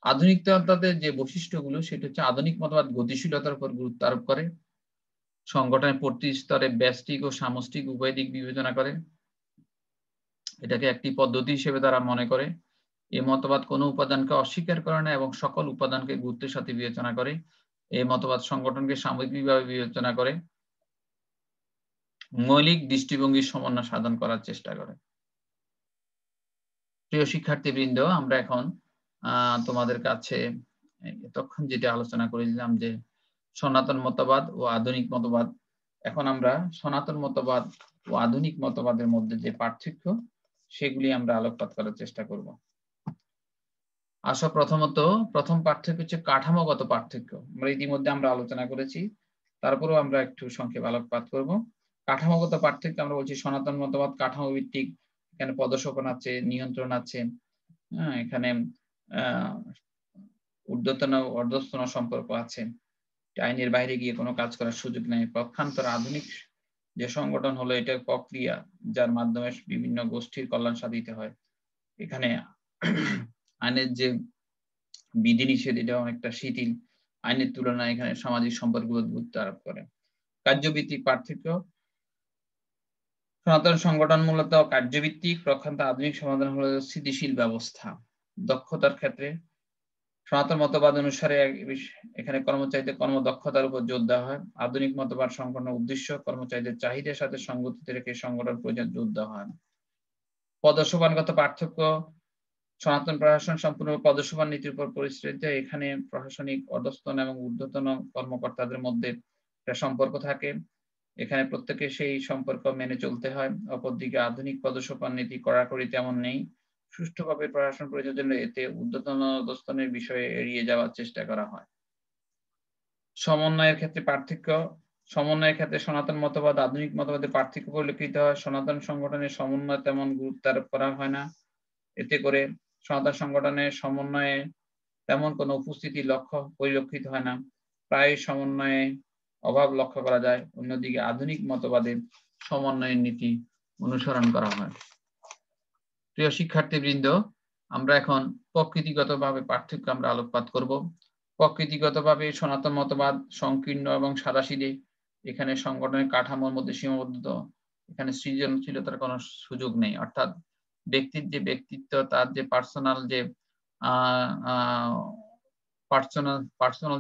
[SPEAKER 1] আধুনিক মতবাদের যে বৈশিষ্ট্যগুলো সেটা হচ্ছে আধুনিক মতবাদ গতিশীলতার উপর গুরুত্ব আরোপ করে, সংগঠনের প্রতি স্তরে ব্যষ্টিক ও সামষ্টিক উভয় দিক বিবেচনা করে, এটাকে একটি পদ্ধতি হিসেবে তারা মনে করে। এই মতবাদ কোনো উপাদানকে অস্বীকার করে না এবং সকল উপাদানকে গুরুত্বের সাথে বিবেচনা করে এই মতবাদ সংগঠনকে সামগ্রিকভাবে বিবেচনা করে মৌলিক দৃষ্টিভঙ্গির সমন্বয় সাধন করার চেষ্টা করে। প্রিয় শিক্ষার্থীবৃন্দ, আমরা এখন তোমাদের কাছে এতক্ষণ যেটা আলোচনা করেছিলাম যে সনাতন মতবাদ ও আধুনিক মতবাদ, এখন আমরা সনাতন মতবাদ ও আধুনিক মতবাদের মধ্যে যে পার্থক্য সেগুলি আমরা আলোকপাত করার চেষ্টা করব। প্রথম পার্থক্য হচ্ছে কাঠামোগত পার্থক্য। আমরা ইতিমধ্যে আলোচনা করেছি, তারপরেও আমরা একটু সংক্ষেপে আলোকপাত করব। কাঠামোগত পার্থক্য আমরা বলছি সনাতন মতবাদ কাঠামো ভিত্তিক, এখানে পদসোপন আছে, নিয়ন্ত্রণ আছে, এখানে ঊর্ধ্বতন অধস্তন সম্পর্ক আছে, আইনের বাইরে গিয়ে কোনো কাজ করার সুযোগ নেই। পক্ষান্তর আধুনিক যে সংগঠন হলো এটা প্রক্রিয়া, যার মাধ্যমে বিভিন্ন গোষ্ঠীর কল্যাণ সাধিত হয়। এখানে আইনের যে বিধিনিষেধ এটা অনেকটা শিথিল, আইনের তুলনায় এখানে সামাজিক সম্পর্কগুলো গুরুত্ব আরোপ করে। কার্যভিত্তিক পার্থক্য, সনাতন সংগঠন মূলত কার্যভিত্তিক, পক্ষান্তর আধুনিক সমাধান হলো স্থিতিশীল ব্যবস্থা। দক্ষতার ক্ষেত্রে সনাতন মতবাদ অনুসারে এখানে কর্মচারীদের কর্মদক্ষতার উপর জোর দেওয়া হয়। আধুনিক মতবাদ সংগঠনের উদ্দেশ্য কর্মচারীদের চাহিদার সাথে সঙ্গতিতে রেখে সংগঠন প্রয়োজন জোর দেওয়া হয়। পদসোপানগত পার্থক্য, সনাতন প্রশাসন সম্পূর্ণ পদসোপান নীতির উপর পরিচালিত। এখানে প্রশাসনিক অধস্তন এবং ঊর্ধ্বতন কর্মকর্তাদের মধ্যে একটা সম্পর্ক থাকে, এখানে প্রত্যেকে সেই সম্পর্ক মেনে চলতে হয়। অপরদিকে আধুনিক পদসোপান নীতি কড়াকড়ি তেমন নেই, সুষ্ঠুভাবে প্রশাসন পরিচালনার জন্য এতে ঊর্ধ্বতন অধস্তনের বিষয়ে এড়িয়ে যাওয়ার চেষ্টা করা হয়। সমন্বয়ের ক্ষেত্রে পার্থক্য, সমন্বয়ের ক্ষেত্রে সনাতন মতবাদ আধুনিক মতবাদের পার্থক্য পরিলক্ষিত হয়। সনাতন সংগঠনের সমন্বয় তেমন গুরুত্ব আরোপ করা হয় না, এতে করে সনাতন সংগঠনের সমন্বয়ে তেমন কোনো উপস্থিতি লক্ষ্য পরিলক্ষিত হয় না, প্রায় সমন্বয়ে অভাব লক্ষ্য করা যায়। অন্যদিকে আধুনিক মতবাদে সমন্বয়ের নীতি অনুসরণ করা হয়। প্রিয় শিক্ষার্থীবৃন্দ, আমরা এখন প্রকৃতিগতভাবে পার্থক্য আমরা আলোকপাত করব। প্রকৃতিগতভাবে সনাতন মতবাদ সংকীর্ণ এবং সাদাসিধে, এখানে সংগঠনের কাঠামোর মধ্যে সীমাবদ্ধ, এখানে সৃজনশীলতার কোনো সুযোগ নেই। অর্থাৎ ব্যক্তির যে ব্যক্তিত্ব, তার যে পার্সোনাল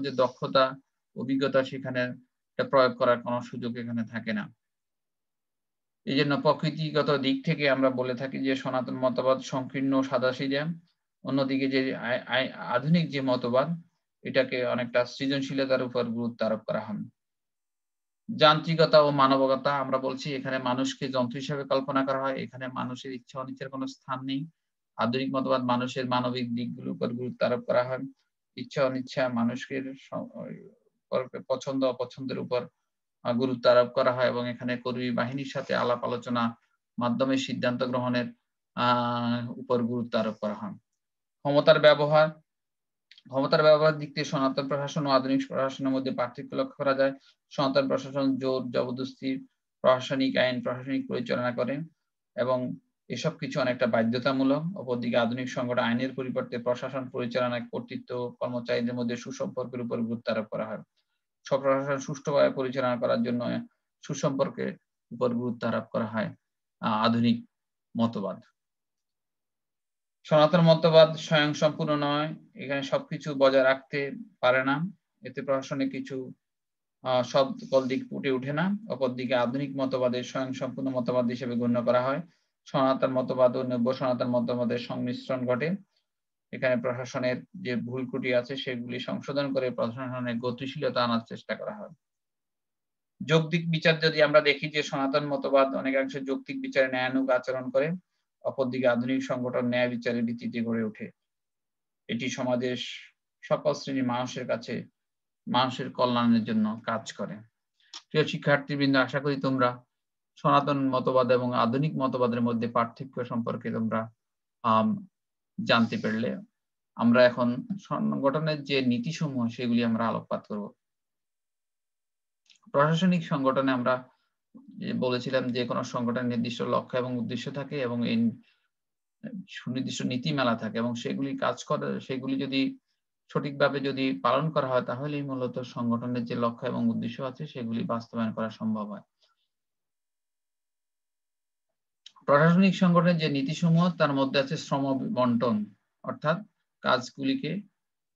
[SPEAKER 1] যে দক্ষতা অভিজ্ঞতা, সেখানে প্রয়োগ করার কোনো সুযোগ এখানে থাকে না। এই জন্য প্রকৃতিগত দিক থেকে আমরা বলে থাকি যে সনাতন মতবাদ সংকীর্ণ সাদাসিধে। অন্যদিকে যে আধুনিক যে মতবাদ, এটাকে অনেকটা সৃজনশীলতার উপর গুরুত্ব আরোপ করা হয়। যান্ত্রিকতা ও মানবতা, আমরা বলছি এখানে মানুষকে যন্ত্র হিসেবে কল্পনা করা হয়, এখানে মানুষের ইচ্ছা অনিচ্ছার কোনো স্থান নেই। আধুনিক মতবাদ মানুষের মানবিক দিকগুলোর উপর গুরুত্ব আরোপ করা হয়, ইচ্ছা অনিচ্ছা মানুষের পছন্দ অপছন্দের উপর গুরুত্ব আরোপ করা হয়, এবং এখানে কর্মী বাহিনীর সাথে আলাপ আলোচনা মাধ্যমে সিদ্ধান্ত গ্রহণের উপর গুরুত্ব আরোপ করা হয়। ক্ষমতার ব্যবহার দিক থেকে সনাতন প্রশাসন ও আধুনিক প্রশাসনের মধ্যে পার্থক্য লক্ষ্য করা যায়। সনাতন প্রশাসন জোর জবরদস্তি প্রশাসনিক আইন প্রশাসনিক পরিচালনা করে এবং এসব কিছু অনেকটা বাধ্যতামূলক। অপরদিকে আধুনিক সংগঠন আইনের পরিবর্তে প্রশাসন পরিচালনায় কর্তৃত্ব কর্মচারীদের মধ্যে সুসম্পর্কের উপর গুরুত্ব আরোপ করা হয়। সব প্রশাসন সুষ্ঠুভাবে পরিচালনা করার জন্য সুসম্পর্কের উপর গুরুত্ব আরোপ করা হয় আধুনিক মতবাদ। সনাতন মতবাদ স্বয়ংসম্পূর্ণ নয়, এখানে সবকিছু বজায় রাখতে পারে না, এতে প্রশাসনে কিছু সকল দিক ফুটে ওঠে না। অপরদিকে আধুনিক মতবাদের স্বয়ংসম্পূর্ণ মতবাদ হিসেবে গণ্য করা হয়। সনাতন মতবাদ ও নব্য সনাতন মতবাদের সংমিশ্রণ ঘটে, এখানে প্রশাসনের যে ভুল ত্রুটি আছে সেগুলি সংশোধন করে প্রশাসনের গতিশীলতা আনার চেষ্টা করা হয়। যৌক্তিক বিচার যদি আমরা দেখি যে সনাতন মতবাদ অনেকাংশে যৌক্তিক বিচারে ন্যায়ানুগ আচরণ করে, অপরদিকে আধুনিক সংগঠন ন্যায় বিচারের ভিত্তিতে গড়ে ওঠে। এটি সমাজের সকল শ্রেণীর মানুষের কাছে মানুষের কল্যাণের জন্য কাজ করে। প্রিয় শিক্ষার্থীবৃন্দ, আশা করি তোমরা সনাতন মতবাদ এবং আধুনিক মতবাদের মধ্যে পার্থক্য সম্পর্কে তোমরা জানতে পারলে। আমরা এখন সংগঠনের যে নীতিসমূহ সেগুলি আমরা আলোকপাত করব। প্রশাসনিক সংগঠনে আমরা বলেছিলাম যে কোনো সংগঠনের নির্দিষ্ট লক্ষ্য এবং উদ্দেশ্য থাকে এবং এই সুনির্দিষ্ট নীতিমালা থাকে এবং সেগুলি কাজ করে, সেগুলি যদি সঠিকভাবে যদি পালন করা হয় তাহলেই মূলত সংগঠনের যে লক্ষ্য এবং উদ্দেশ্য আছে সেগুলি বাস্তবায়ন করা সম্ভব হয়। প্রশাসনিক সংগঠনের যে নীতিসমূহ তার মধ্যে আছে শ্রম বন্টন, অর্থাৎ কাজগুলিকে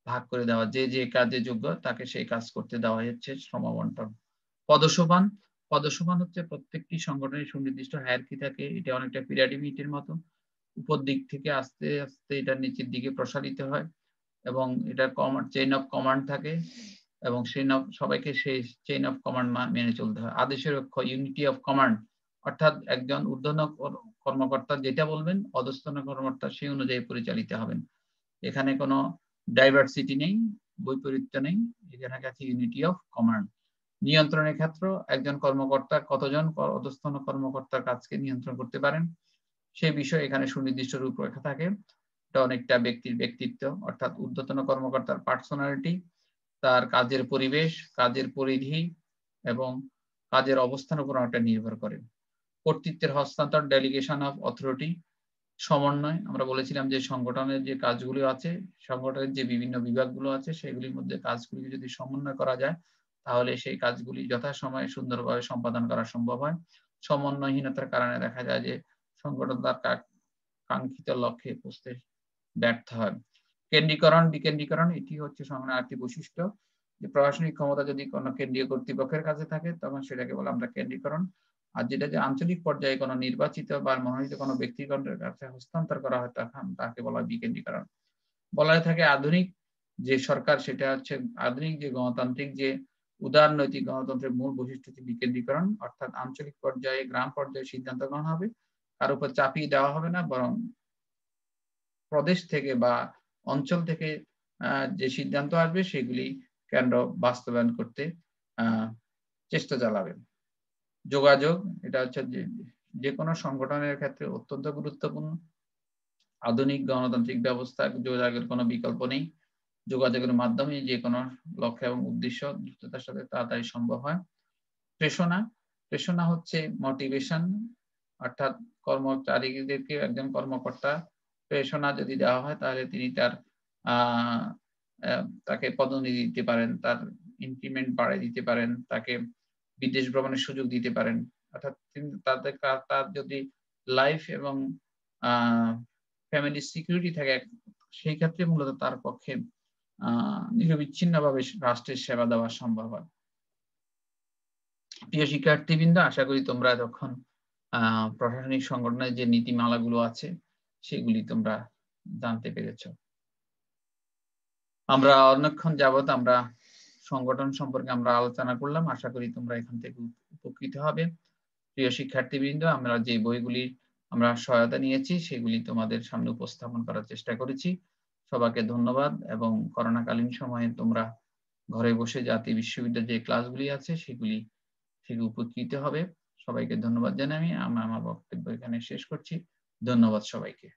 [SPEAKER 1] ভাগ করে দেওয়া, যে যে কাজে যোগ্য তাকে সেই কাজ করতে দেওয়া হচ্ছে শ্রম বন্টন। পদসোপান, পদসোপান হচ্ছে প্রত্যেকটি সংগঠনের সুনির্দিষ্ট হায়ারার্কি থাকে। এটা অনেকটা পিরামিডের মতো। উপর দিক থেকে আস্তে আস্তে এটা নিচের দিকে প্রসারিত হয় এবং এটার চেইন অফ কমান্ড থাকে এবং সবাইকে সেই চেইন অফ কমান্ড মেনে চলতে হয়। আদেশের অক্ষ, ইউনিটি অফ কমান্ড, অর্থাৎ একজন ঊর্ধ্বতন কর্মকর্তা যেটা বলবেন অধস্তন কর্মকর্তা সেই অনুযায়ী পরিচালিত হবেন। এখানে কোনো ডাইভার্সিটি নেই, বৈপরীত্য নেই, এখানে আছে ইউনিটি অফ কমান্ড। নিয়ন্ত্রণের ক্ষেত্রে একজন কর্মকর্তা কতজন অধস্তন কর্মকর্তার কাজকে নিয়ন্ত্রণ করতে পারেন সেই বিষয়ে এখানে সুনির্দিষ্ট রূপরেখা থাকে। এটা অনেকটা ব্যক্তির ব্যক্তিত্ব, অর্থাৎ ঊর্ধ্বতন কর্মকর্তার পার্সোনালিটি, তার কাজের পরিবেশ, কাজের পরিধি এবং কাজের অবস্থানের উপর অনেকটা নির্ভর করে। কর্তৃত্বের হস্তান্তর, ডেলিগেশন অফ অথরিটি, সমন্বয়, আমরা বলেছিলাম যে সংগঠনের যে কাজগুলো আছে, সংগঠনের যে বিভিন্ন বিভাগগুলো আছে সেগুলির মধ্যে কাজগুলি যদি সমন্বয় করা যায় তাহলে সেই কাজগুলি যথাসময়ে সুন্দরভাবে সম্পাদন করা সম্ভব হয়। সমন্বয়হীনতার কারণে দেখা যায় যে সংগঠন তার কাঙ্ক্ষিত লক্ষ্যে পৌঁছতে ব্যর্থ হয়। কেন্দ্রীকরণ, বিকেন্দ্রীকরণ, এটি হচ্ছে সংগঠনের আরেকটি বৈশিষ্ট্য যে প্রশাসনিক ক্ষমতা যদি কোনো কেন্দ্রীয় কর্তৃপক্ষের কাছে থাকে তখন সেটাকে বলে আমরা কেন্দ্রীকরণ। আর যেটা যে আঞ্চলিক পর্যায়ে কোনো নির্বাচিত বা মনোনীত কোনো ব্যক্তিগণের কাছে হস্তান্তর করা হয় তখন তাকে বলা হয় বিকেন্দ্রীকরণ। বলা হয়ে থাকে আধুনিক যে সরকার সেটা হচ্ছে আধুনিক যে গণতান্ত্রিক যে উদারনৈতিক গণতন্ত্রের মূল বৈশিষ্ট্য হচ্ছে বিকেন্দ্রীকরণ, অর্থাৎ আঞ্চলিক পর্যায়ে গ্রাম পর্যায়ে সিদ্ধান্ত গ্রহণ হবে, কার উপর চাপিয়ে দেওয়া হবে না, বরং প্রদেশ থেকে বা অঞ্চল থেকে যে সিদ্ধান্ত আসবে সেগুলি কেন্দ্র বাস্তবায়ন করতে চেষ্টা চালাবে। যোগাযোগ, এটা হচ্ছে যে কোনো সংগঠনের ক্ষেত্রে অত্যন্ত গুরুত্বপূর্ণ। আধুনিক গণতান্ত্রিক ব্যবস্থা যোগাযোগের কোনো বিকল্প নেই। যোগাযোগের মাধ্যমে যে কোনো লক্ষ্য এবং উদ্দেশ্য দ্রুততার সাথে তাড়াতাড়ি সম্ভব হয়। প্রেরণা, প্রেরণা হচ্ছে মোটিভেশন, অর্থাৎ কর্মচারীদেরকে একজন কর্মকর্তা প্রেরণা যদি দেওয়া হয় তাহলে তিনি তাকে পদোন্নতি দিতে পারেন, তার ইনক্রিমেন্ট বাড়িয়ে দিতে পারেন, তাকে বিদেশ ভ্রমণের সুযোগ দিতে পারেন, অর্থাৎ তার যদি লাইফ এবং ফ্যামিলি সিকিউরিটি থাকে সেই ক্ষেত্রে মূলত তার পক্ষে নিরবিচ্ছিন্নভাবে রাষ্ট্রের সেবা দেওয়া সম্ভব হয়। প্রিয় শিক্ষার্থীবৃন্দ, আশা করি তোমরা এতক্ষণ প্রশাসনিক সংগঠনের যে নীতিমালাগুলো আছে সেগুলি তোমরা জানতে পেরেছ। আমরা অনেকক্ষণ যাবত আমরা সংগঠন সম্পর্কে আমরা আলোচনা করলাম, আশা করি তোমরা এখান থেকে উপকৃত হবে। প্রিয় শিক্ষার্থীবৃন্দ, আমরা যে বইগুলি আমরা সহায়তা নিয়েছি সেগুলি তোমাদের সামনে উপস্থাপন করার চেষ্টা করেছি। সবাইকে ধন্যবাদ এবং করোনাকালীন সময়ে তোমরা ঘরে বসে জাতীয় বিশ্ববিদ্যালয়ের যে ক্লাসগুলি আছে সেগুলি থেকে উপকৃত হবে। সবাইকে ধন্যবাদ জানাই আমি আমার বক্তব্য এখানে শেষ করছি। ধন্যবাদ সবাইকে।